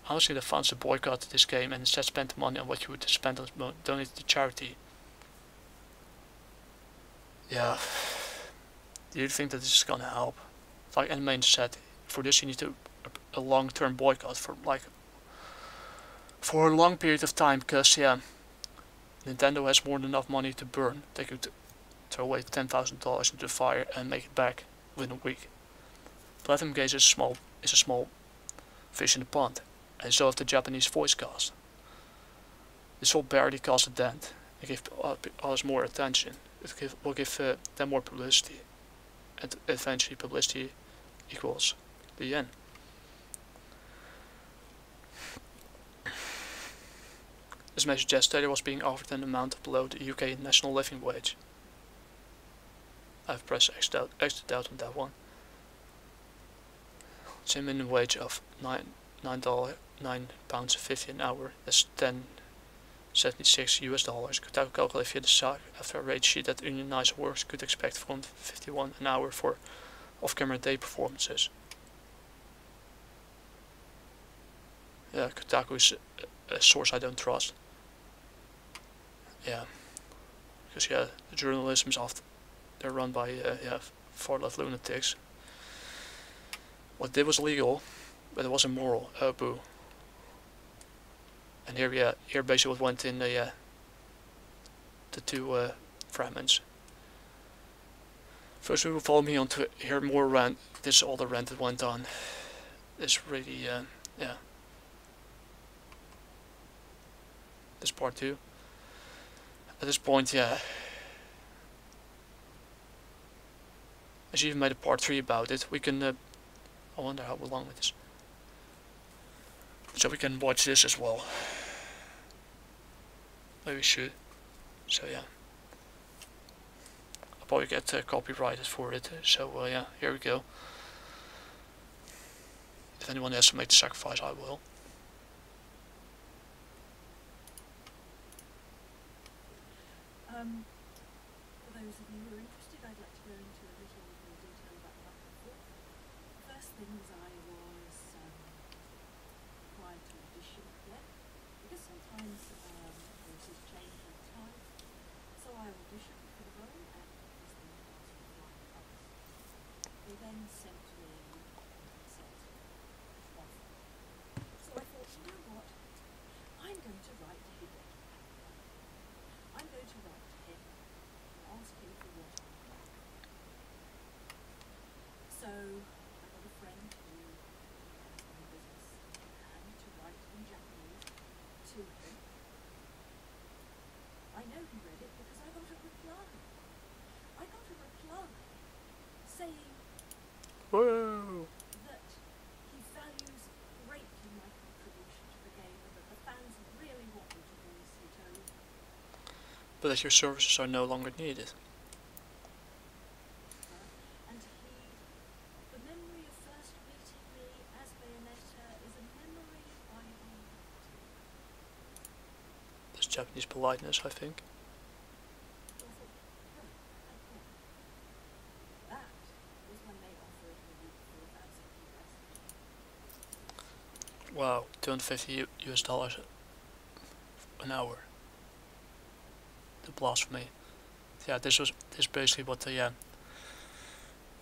Honestly, the funds to boycott this game and instead spend the money on what you would spend on donate to charity. Yeah. Do you think that this is gonna help? Like Anime said, for this you need to a long-term boycott for a long period of time, because yeah, Nintendo has more than enough money to burn. They could throw away $10,000 into the fire and make it back within a week. Platinum Games is a small fish in the pond, and so have the Japanese voice cast. This will barely cause a dent and give others more attention. It will give them more publicity, and eventually publicity equals the yen. This may suggest Taylor was being offered an amount below the UK national living wage. I've pressed exit out on that one. It's a minimum wage of £9.50 an hour. That's $10.76 US dollars. Could I calculate via the site after a rate sheet that unionized workers could expect from $51 an hour for off-camera day performances. Yeah, Kotaku is a source I don't trust. Yeah, because yeah, the journalism is often they're run by far left lunatics. What they did was legal, but it wasn't moral. Oh boo. And here, yeah, here basically what went in the two fragments. First, we will follow me on to hear more rant. This is all the rant that went on. This really, yeah. This part 2. At this point, yeah. I even made a part 3 about it. We can. I wonder how long it is. So we can watch this as well. Maybe we should. So yeah. I'll probably get copyrighted for it. So yeah, here we go. If anyone has to make the sacrifice, I will. For those of you who are interested, I'd like to go into a little more detail about back and forth. First things I was required to audition again, because sometimes voices change over time. So I auditioned for the role and was then passed with flying colours. They then sent me a set offer. So I thought, you know what? I'm going to write to Hideki. I'm going to write to him and ask him for what I want. So I got a friend who has my business in Japan to write in Japanese to him. I know he read it because I got a reply. I got a reply saying Whoa! that he values greatly my contribution to the game and that the fans really want me to voice Hitomi. But that your services are no longer needed. And the memory of first meeting me as Bayonetta is a memory I hold. That's Japanese politeness, I think. That was when they offered me 4,000 US. Wow, 250 US dollars an hour. The blasphemy. Yeah, this basically what the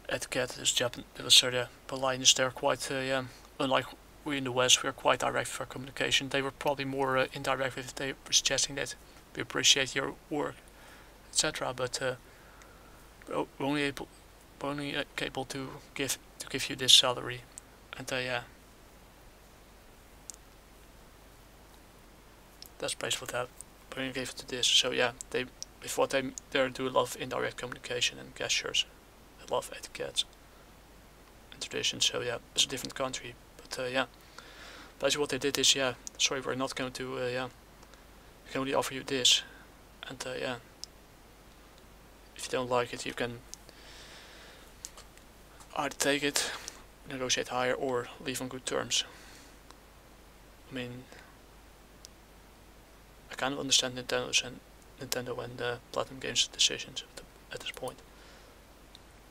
etiquette is. Japan. It was politeness. They're quite unlike we in the West. We're quite direct for communication. They were probably more indirect if they were suggesting that we appreciate your work, etc. But we're only capable to give you this salary, and yeah. That's basically what that. But we gave it to this. So yeah, they before they do a lot of indirect communication and gestures, a lot of etiquette and traditions. So yeah, it's a different country, but yeah. Basically what they did is sorry, we're not going to we can only offer you this, and yeah. If you don't like it, you can either take it, negotiate higher, or leave on good terms. I mean, I kind of understand Nintendo and Platinum Games' decisions at this point.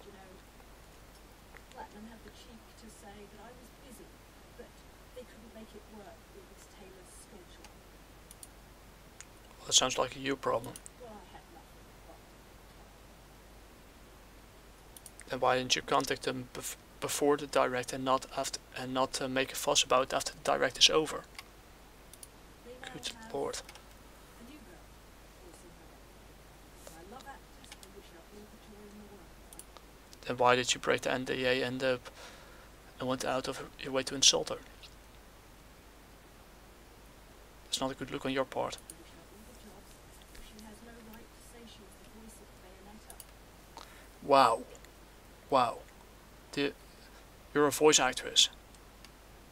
You know, Platinum had the cheek to say that I was busy, but they couldn't make it work with Miss Taylor's schedule. Well, that sounds like a you problem. Well, I had nothing but Then why didn't you contact them before the direct and not after, and not make a fuss about it after the direct is over? they now Good have lord. a new girl voicing her own. And I love actors and I wish her all the joy in the world. Then why did you break the NDA and went out of your way to insult her? It's not a good look on your part. I wish her all the jobs, but she has no right to say she was the voice of Bayonetta. Wow. Wow. You're a voice actress.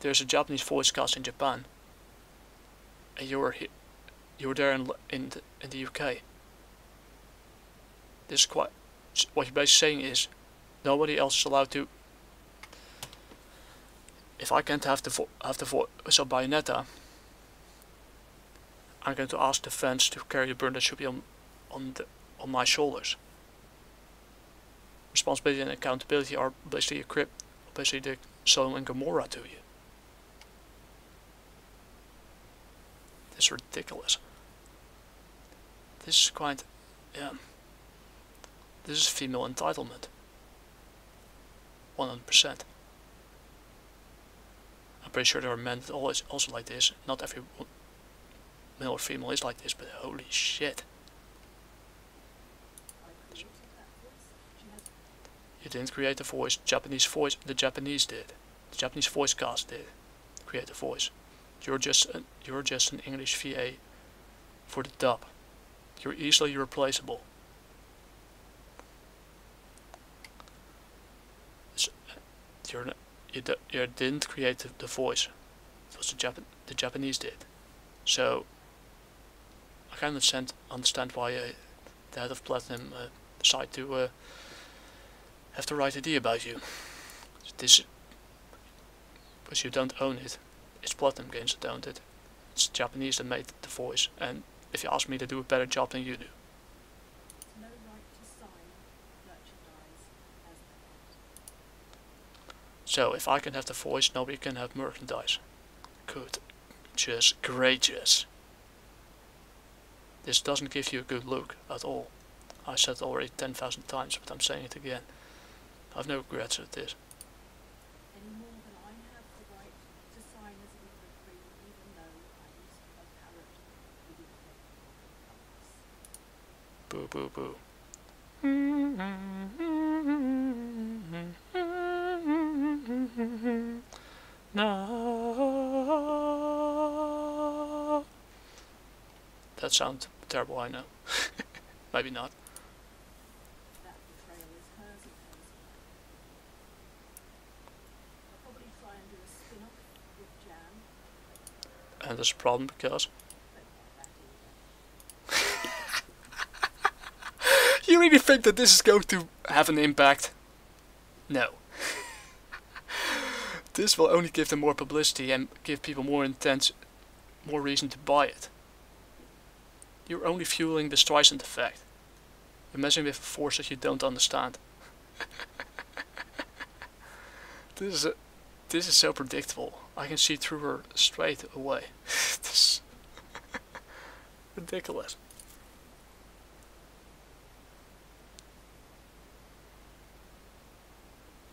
There's a Japanese voice cast in Japan. And you were there in the UK. This is quite. What you're basically saying is, nobody else is allowed to. If I can't have the voice of Bayonetta, I'm going to ask the fans to carry the burden that should be on my shoulders. Responsibility and accountability are basically the Sodom and Gomorrah to you. This is ridiculous. This is quite, yeah. This is female entitlement. 100%. I'm pretty sure there are men that always also like this. Not every male or female is like this, but holy shit. I created that voice. She has You didn't create the voice, Japanese voice, the Japanese did. The Japanese voice cast did create the voice. You're just an English VA for the dub. You're easily replaceable. You didn't create the voice. It was the Japanese did. So I can understand why the head of Platinum decided to have the right idea about you. This, because you don't own it. It's Platinum Games that owned it. It's Japanese that made the voice, and if you ask me, they do a better job than you do. no right to sign merchandise as the head. So if I can have the voice, nobody can have merchandise. Good. Just gracious. This doesn't give you a good look at all. I said it already 10,000 times, but I'm saying it again. I have no regrets with this. Any more than I have the right to sign as an immigrant, even though I use a parrot with inflected compass. Boo boo boo. No. That sounds terrible, I know. Maybe not. That betrayal is hers if hers alone. I'll probably try and do a spin-off with Jan, And there's a problem because but not that either. you really think that this is going to have an impact? No. This will only give them more publicity and give people more reason to buy it. You're only fueling the Streisand effect. You're messing with a force that you don't understand. This is so predictable. I can see through her straight away. This is ridiculous.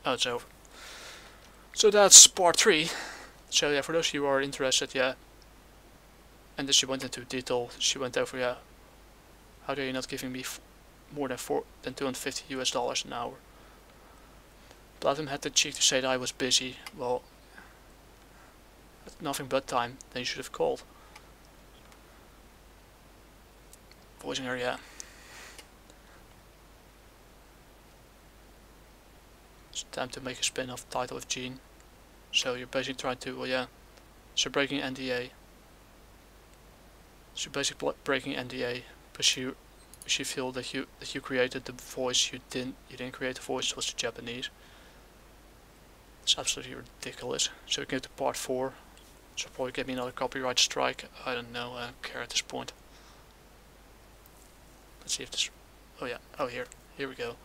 Oh, it's over. So that's part 3. So yeah, for those of you who are interested, yeah. And then she went into detail. She went over, yeah. How dare you not giving me more than $250 an hour? Platinum had the cheek to say that I was busy. Well, nothing but time. Then you should have called. Voicing her, yeah. It's time to make a spin-off title of Jean. So you're basically trying to, well, yeah. So breaking NDA. So basically breaking NDA, because you feel that you created the voice. You didn't create the voice. It was the Japanese. It's absolutely ridiculous. So we go to part 4. So probably get me another copyright strike. I don't know. I don't care at this point. Let's see if this. Oh yeah. Oh here we go.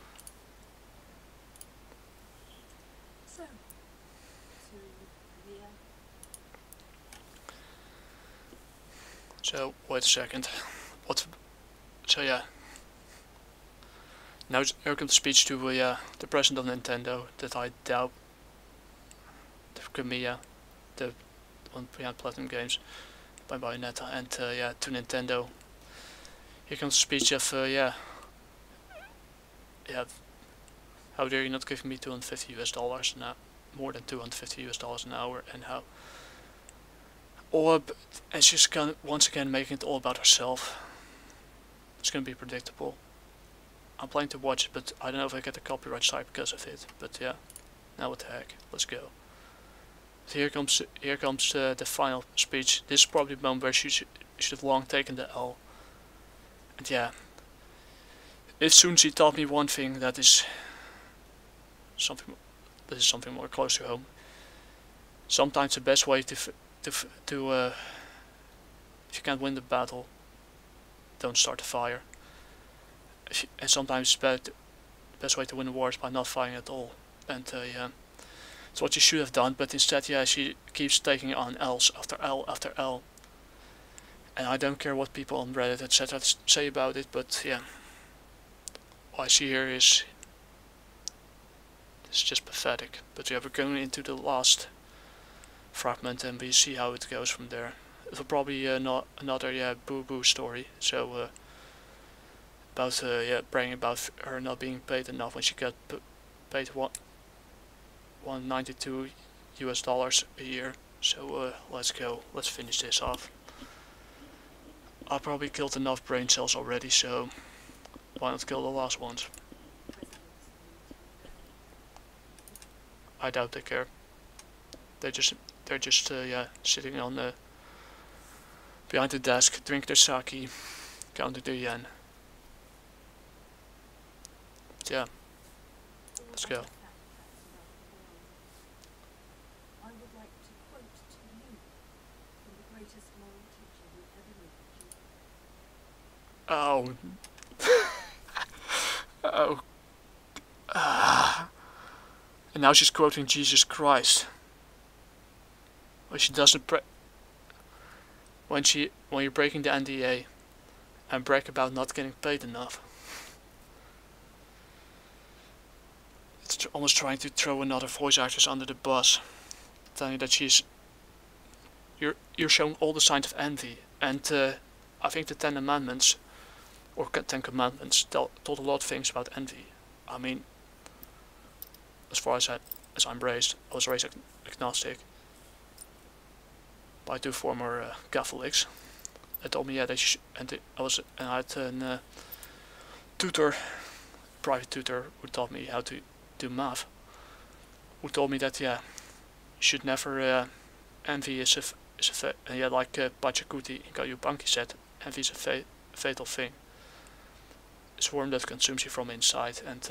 So, to Mia, So wait a second. What? So yeah. Now here comes the speech to the president of Nintendo that I doubt. The Kamiya, the one behind Platinum Games, by Bayonetta, and yeah, to Nintendo. Here comes the speech of yeah. How dare you not give me $250 an hour, more than $250 an hour, and how. And she's once again making it all about herself. It's gonna be predictable. I'm planning to watch it, but I don't know if I get the copyright strike because of it. But yeah, now what the heck? Let's go. So here comes the final speech. This is probably the moment where she should have long taken the L. And yeah, if soon she taught me one thing that is something more close to home. Sometimes the best way if you can't win the battle, don't start the fire. And sometimes the best way to win a war is by not fighting at all. And yeah, it's what she should have done, but instead, yeah, she keeps taking on L's after L after L. And I don't care what people on Reddit etc. say about it, but yeah, what I see here is it's just pathetic. But yeah, we're going into the last fragment and we see how it goes from there. it'll probably not another boo boo story. So about bragging about her not being paid enough when she got paid $192 a year. So let's go. Let's finish this off. I probably killed enough brain cells already, so why not kill the last ones? I doubt they care. They're just sitting on the behind the desk, drink their sake, counting their yen. But yeah, let's go. I would like to quote to you from the greatest moral teacher who ever lived. Oh. Oh. And now she's quoting Jesus Christ. When she doesn't when you're breaking the NDA and brag about not getting paid enough. It's almost trying to throw another voice actress under the bus, telling you that you're showing all the signs of envy. And I think the Ten Amendments or Ten Commandments told a lot of things about envy. I mean, as far as I'm raised, I was raised agnostic by two former Catholics. They told me I had a tutor, private tutor, who taught me how to do math. Who told me that you should never envy is like Pachacuti in Kayubanki said, envy is a fatal thing. It's a worm that consumes you from inside, and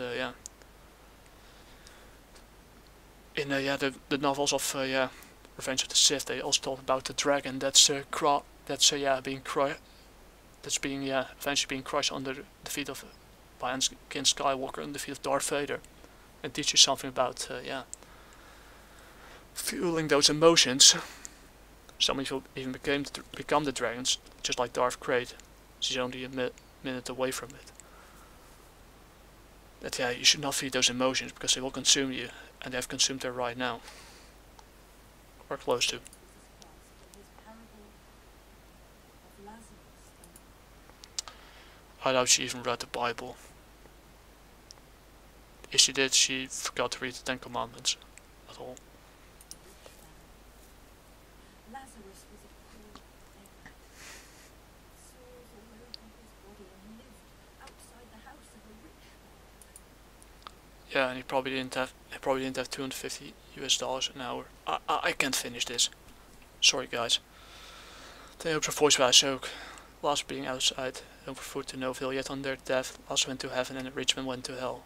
in the novels of Revenge of the Sith, they also talk about the dragon that's eventually being crushed under the feet of by Anakin Skywalker and the feet of Darth Vader, and teach you something about fueling those emotions. Some people even become the dragons, just like Darth Krayt. She's only a minute away from it. That you should not feed those emotions because they will consume you, and they have consumed her right now, or close to. I doubt she even read the Bible. If she did, she forgot to read the Ten Commandments at all. Lazarus was a poor beggar. Sores all over his body and lived outside the house of a rich man. Yeah, and he probably didn't have $250 an hour. I can't finish this. Sorry guys. They hoped for voice by Ahsoka. Last being outside, home for food to no avail, yet on their death, last went to heaven and the rich man went to hell.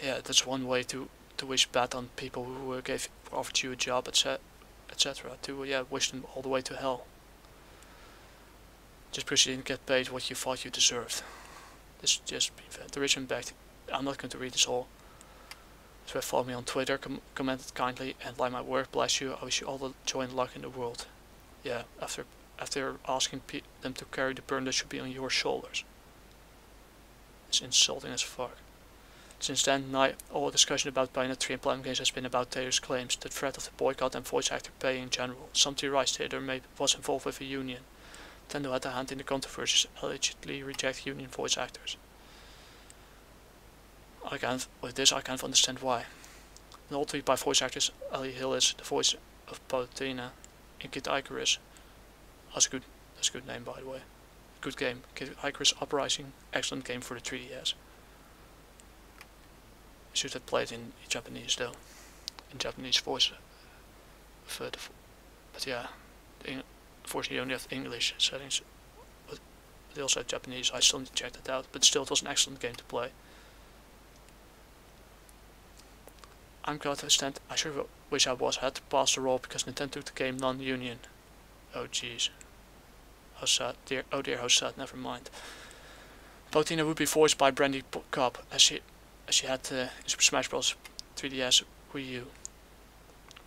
Yeah, that's one way to wish bad on people who offered you a job, etc. To wish them all the way to hell. Just because you didn't get paid what you thought you deserved. This just the rich man begged. I'm not going to read this all. So follow me on Twitter, comment it kindly, and like my work. Bless you. I wish you all the joy and luck in the world. Yeah, after asking them to carry the burden that should be on your shoulders. It's insulting as fuck. Since then, all discussion about Bayonetta 3 and Platinum Games has been about Taylor's claims, the threat of the boycott and voice actor pay in general. Some theorized Taylor was involved with a union. Nintendo had a hand in the controversies, allegedly reject union voice actors. With this I can't understand why. An old tweet by voice actress Ellie Hillis, the voice of Bayonetta in Kid Icarus. That's a good name, by the way. Good game. Kid Icarus Uprising, excellent game for the 3DS. I should have played in Japanese though, in Japanese voice. But yeah, unfortunately you only have English settings, but they also have Japanese. I still need to check that out. But still, it was an excellent game to play. I'm glad to stand. I sure wish I had to pass the role because Nintendo took the game non-union. Oh jeez. How sad. Oh dear, how sad. Never mind. Bayonetta would be voiced by Brandy Cobb as she had in Super Smash Bros. 3DS Wii U.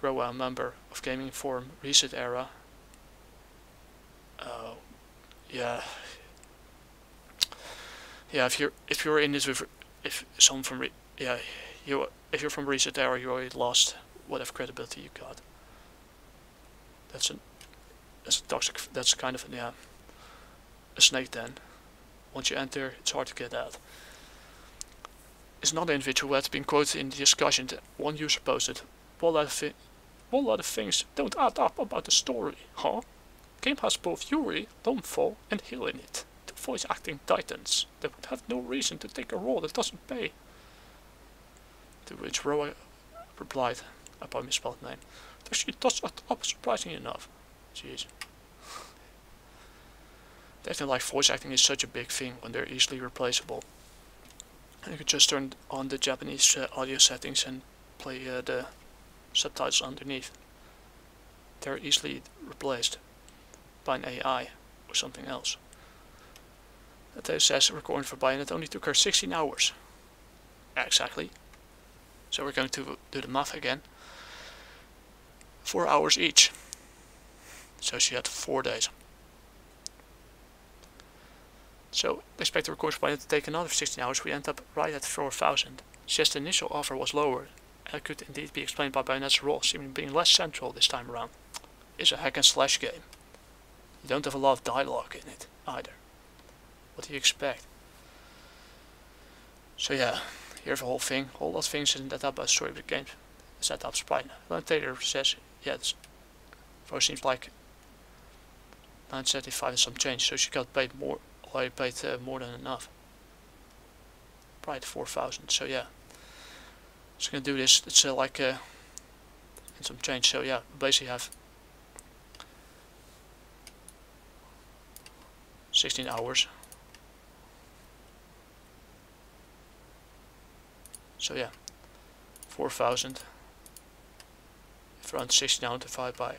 Roa, a member of gaming forum Reset Era. Oh, yeah. Yeah, if you're in this with if someone from if you're from Reset Era, you already lost whatever credibility you got. That's a toxic. That's kind of a snake den. Once you enter, it's hard to get out. It's not an individual who had been quoted in the discussion. One user posted, "What a lot of things don't add up about the story, huh? Game has both Yuri, Lomfo, and Hill in it. Two voice acting titans that would have no reason to take a role that doesn't pay." To which Roa replied, I probably misspelled the name, "She does add up surprisingly enough." Jeez. They acting like voice acting is such a big thing when they're easily replaceable. And you could just turn on the Japanese audio settings and play the subtitles underneath. They're easily replaced by an AI or something else. That says recording for Bayonetta only took her 16 hours. Exactly. So we're going to do the math again. 4 hours each. So she had 4 days. So expect the recording for Bayonetta to take another 16 hours. We end up right at 4,000. She says the initial offer was lower. And it could indeed be explained by Bayonetta's role seeming being less central this time around. It's a hack and slash game. You don't have a lot of dialogue in it either. What do you expect? So yeah, here's the whole thing. A whole lot of things isn't that up by the story of the game. Is that up surprising? Hellena Taylor says, yeah, this seems like 975 and some change, so she got paid more, already paid more than enough. Right, 4,000, so yeah. So gonna do this, it's like and some change, so yeah, we basically have 16 hours. So yeah, 4,000. If around 16 hours divided by,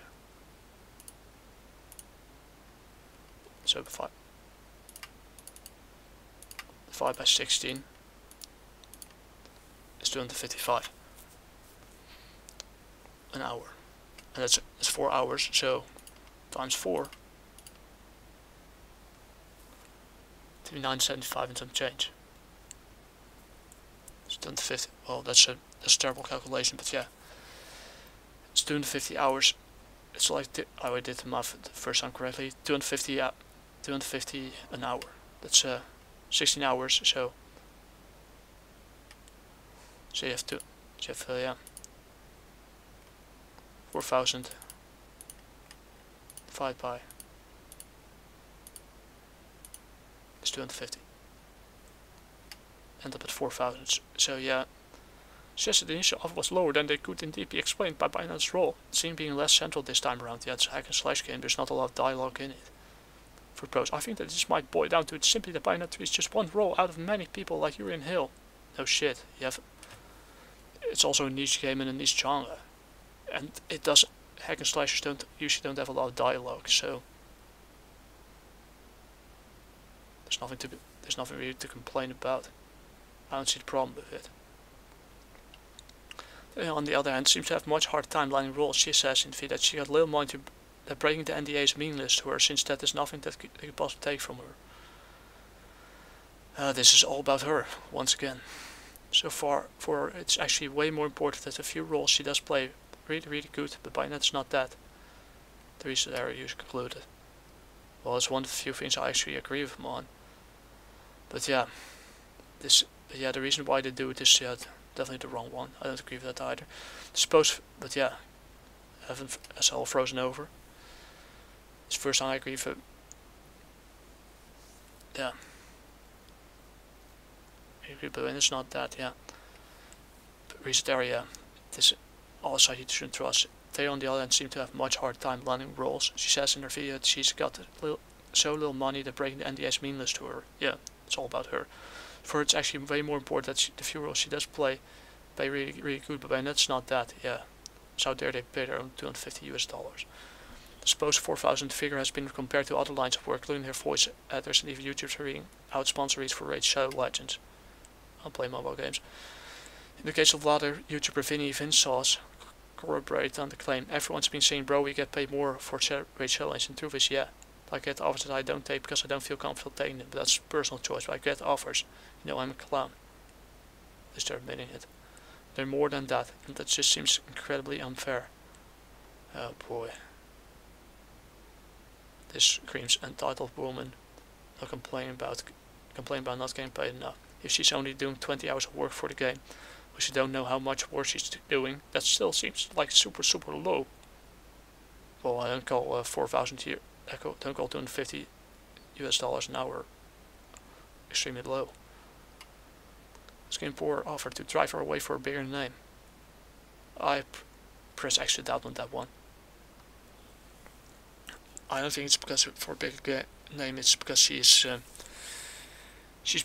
so divided by 16 is 255 an hour, and that's 4 hours. So times 4, 975 and some change. It's 250. Well, that's a terrible calculation, but yeah, it's 250 hours. It's like I did the math the first time correctly. 250 an hour. That's 16 hours. So you have yeah, 4,000 divided by is 250. End up at 4,000. So yeah, suggested the initial offer was lower than they could indeed be explained by Bayonetta's role. It seemed being less central this time around. Yeah, it's a hack and slash game. There's not a lot of dialogue in it. For pros, I think that this might boil down to it simply that Bayonetta is just one role out of many people like Yuri and Hill. No shit. It's also a niche game in a niche genre, and it does. Hack and slashers usually don't have a lot of dialogue, so there's nothing really to complain about. I don't see the problem with it. On the other hand, seems to have much harder time lining roles. She says in feed that she got little mind to that breaking the NDA is meaningless to her, since that is nothing that they could possibly take from her. This is all about her once again. So far, for her, it's actually way more important that a few roles she does play really good, but Bayonetta's not that. The reason there you concluded. Well, it's one of the few things I actually agree with him on. But yeah, the reason why they do it is definitely the wrong one. I don't agree with that either. But yeah, haven't as all frozen over. It's the first time I agree with it. Yeah. I agree, but it's not that, yeah. But reset area, this also you shouldn't trust. They on the other hand seem to have much harder time landing roles. She says in her video that she's got so little money that breaking the NDA is meaningless to her. Yeah, it's all about her. For her, it's actually way more important that the few roles she does play really good, but that's not that, yeah. So there they paid her around $250 US. The supposed 4,000 figure has been compared to other lines of work, including her voice actors and even YouTubers reading out sponsor reads for Raid Shadow Legends. I'll play mobile games. In the case of latter, YouTuber Vinny Vinsauce corroborated on the claim. Everyone's been saying, bro, we get paid more for Raid Shadow Legends. And the truth is, yeah. I get offers that I don't take because I don't feel comfortable taking them, but that's personal choice. But I get offers. You know, I'm a clown. At least they're admitting it. They're more than that, and that just seems incredibly unfair. Oh boy. this screams entitled woman. Not complain about not getting paid enough. If she's only doing 20 hours of work for the game, but she don't know how much work she's doing, that still seems like super low. Well, I don't call 4,000 here. I don't call 250 US dollars an hour extremely low. Skin poor offer to drive her away for a bigger name. I press extra doubt on that one. I don't think it's because for a bigger name. It's because she's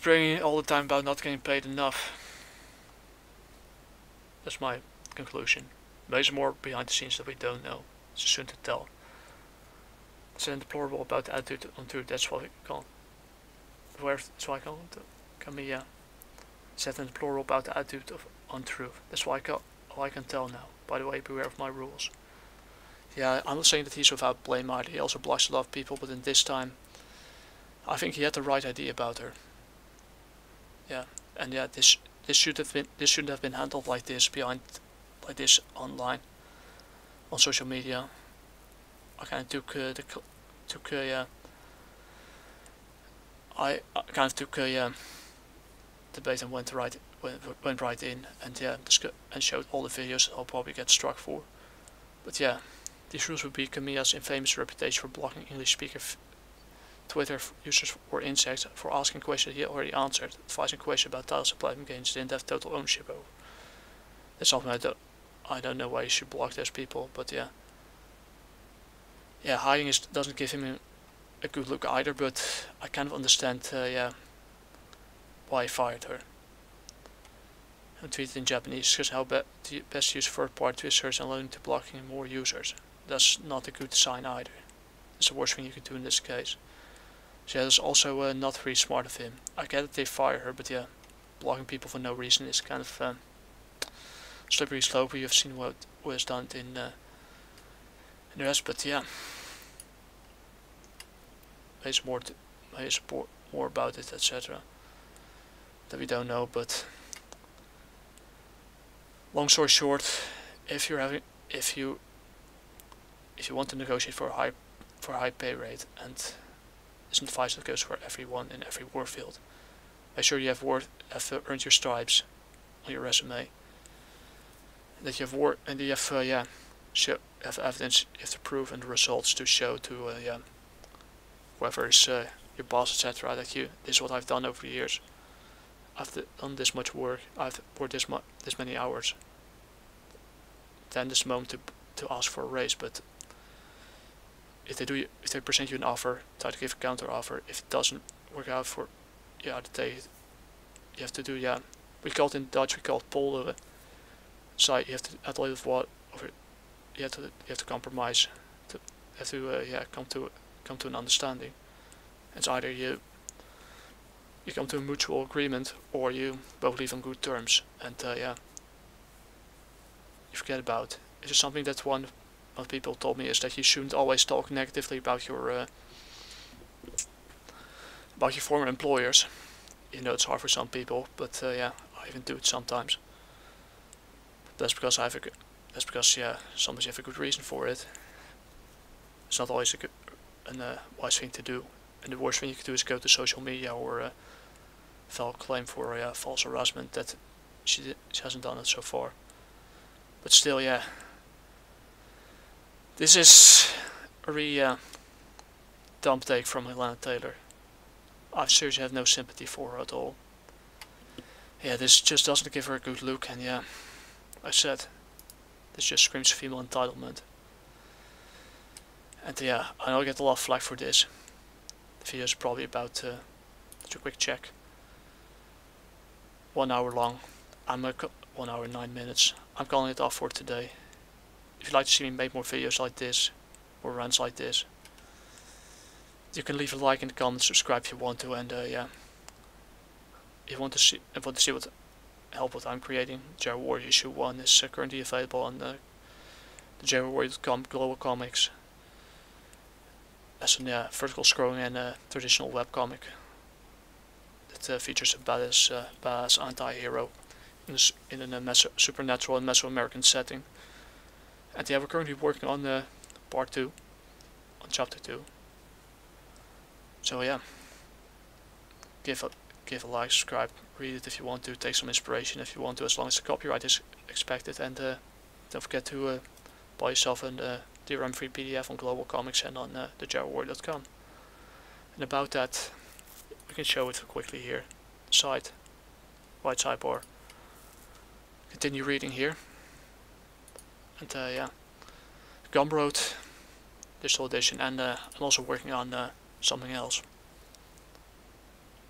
bragging all the time about not getting paid enough. That's my conclusion. There's more behind the scenes that we don't know. It's soon to tell. It's deplorable about the attitude on truth. That's what I call. That's why I call it. It's deplorable about the attitude of untruth. That's why I can tell now. By the way, beware of my rules. Yeah, I'm not saying that he's without blame either. He also blocks a lot of people, but in this time, I think he had the right idea about her. Yeah, and yeah, this shouldn't have been handled like this online, on social media. I kind of took debate and went right in, and yeah, and showed all the videos I'll probably get struck for. But yeah, these rules would be Kamiya's infamous reputation for blocking English speaker Twitter users or insects for asking questions he already answered, advising questions about titles and platinum games he didn't have total ownership over. That's something I don't know why you should block those people, but yeah. Yeah, hiding doesn't give him a good look either, but I kind of understand why he fired her. And tweeted in Japanese, discuss how best use third-party search and allowing to blocking more users. That's not a good sign either. That's the worst thing you could do in this case. So yeah, that's also not very smart of him. I get that they fire her, but yeah, blocking people for no reason is kind of slippery slope. You have seen what was done in the rest, but yeah, there's more about it, etc. that we don't know. But long story short, if you want to negotiate for a high pay rate, and it's an advice that goes for everyone in every war field, make sure you have earned your stripes on your resume, that you have and you have evidence, you have to prove and the results to show to whoever is your boss, etc. That this is what I've done over the years. I've done this much work. I've worked this many hours. Then this moment to ask for a raise. But if they present you an offer, try to give a counter offer. If it doesn't work out for you have to do we call it in Dutch, we call it pollen. So you have to add a little of what you have to compromise. Come to an understanding. It's either you come to a mutual agreement, or you both leave on good terms, and you forget about. It's just something that one of people told me, is that you shouldn't always talk negatively about your former employers. You know, it's hard for some people, but I even do it sometimes. That's because sometimes you have a good reason for it. It's not always a wise thing to do. And the worst thing you could do is go to social media or file a claim for false harassment. That she hasn't done it so far. But still, yeah. This is a really dumb take from Hellena Taylor. I seriously have no sympathy for her at all. Yeah, this just doesn't give her a good look, and yeah, I said, this just screams female entitlement. And yeah, I know I get a lot of flack for this. The video is probably about just a quick check. 1 hour long. I'm 1 hour and 9 minutes. I'm calling it off for today. If you'd like to see me make more videos like this, or rants like this, you can leave a like in the comments, subscribe if you want to, and yeah. If you want to see what I'm creating, Jerry Warrior issue 1 is currently available on the JRWarrior.com global comics. As a vertical scrolling and traditional webcomic that features a badass anti-hero in a supernatural and Mesoamerican setting. And yeah, we're currently working on part 2, on chapter 2. So yeah, give a like, subscribe, read it if you want to, take some inspiration if you want to, as long as the copyright is expected, and don't forget to buy yourself a DRM-free PDF on Global Comics and on thegeralwarrior.com. And about that, we can show it quickly here. Side, right sidebar. Continue reading here. And yeah, Gumroad, digital edition, and I'm also working on something else.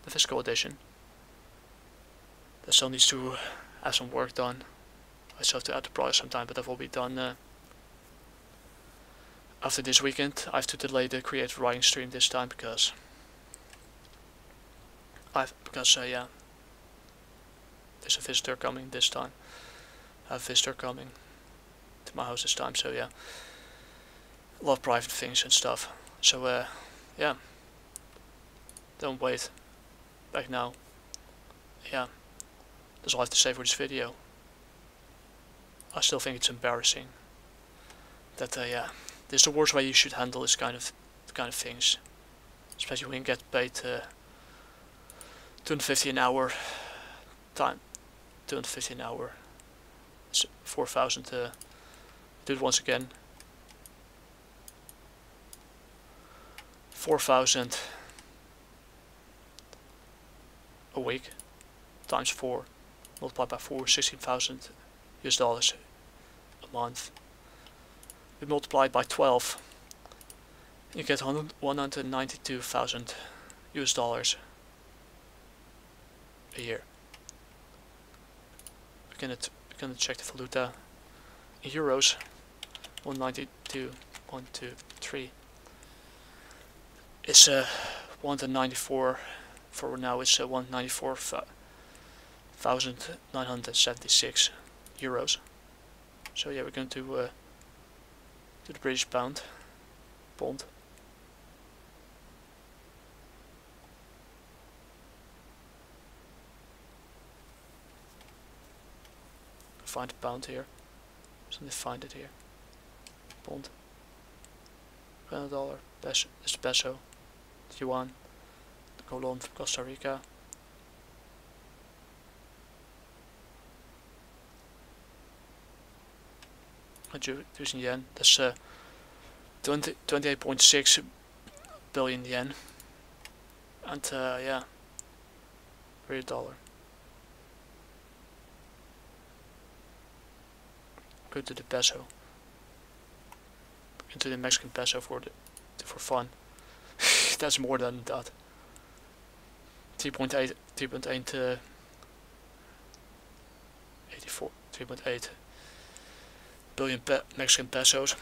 The physical edition. That still needs to have some work done. I still have to add the price sometime, but that will be done after this weekend. I have to delay the creative writing stream this time because yeah, there's a visitor coming this time. I have a visitor coming to my house this time, so yeah, a lot of private things and stuff. So yeah, don't wait. Back now. Yeah, that's all I have to say for this video. I still think it's embarrassing that yeah, this is the worst way you should handle this kind of things, especially when you get paid $250 an hour. $250 an hour. It's 4,000. Do it once again. 4,000 a week times 4 multiplied by 4, 16,000 US dollars a month. We multiply it by 12, you get 192,000 US dollars a year. We're gonna check the valuta in euros. 192.123 is 194. For now, it's 194,976 euros. So yeah, we're going to do the British pound. Find the pound here. So let me find it here. Pound. $, peso. This is the peso. Yuan. Colon from Costa Rica. Using yen, that's 28.6 billion yen, and yeah, $. Go to the peso, into the Mexican peso for fun. That's more than that. 3.8 billion Mexican pesos.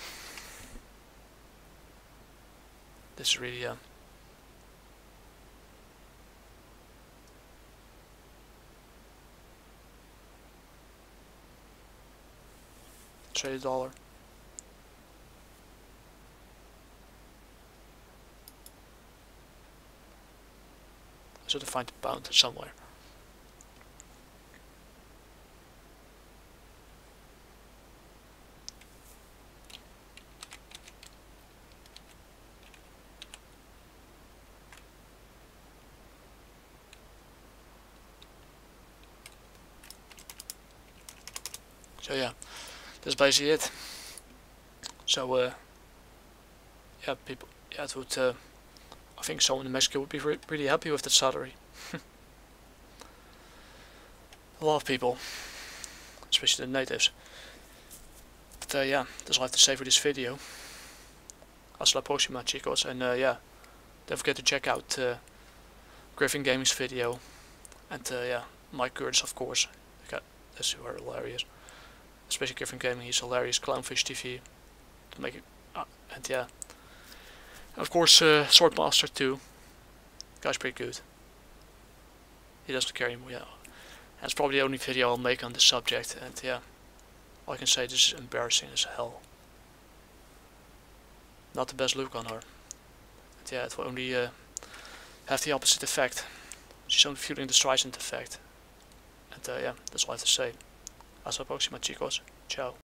This is really trade dollar. So to find the pound somewhere. So yeah, that's basically it. So yeah, people, yeah, it would. I think someone in Mexico would be really happy with that salary. A lot of people, especially the natives. But yeah, that's all I have to say for this video. Hasta la próxima, chicos, and yeah, don't forget to check out Griffin Gaming's video, and yeah, Mike Curtis, of course. That's who are hilarious. Especially Griffin Gaming, he's hilarious. Clownfish TV, to make it, and yeah. Of course, Swordmaster too. Guy's pretty good. He doesn't care anymore. Yeah, that's probably the only video I'll make on this subject. And yeah, all I can say, this is embarrassing as hell. Not the best look on her. And yeah, it will only have the opposite effect. She's only feeling the Streisand effect. And yeah, that's all I have to say. Hasta la próxima, chicos. Ciao.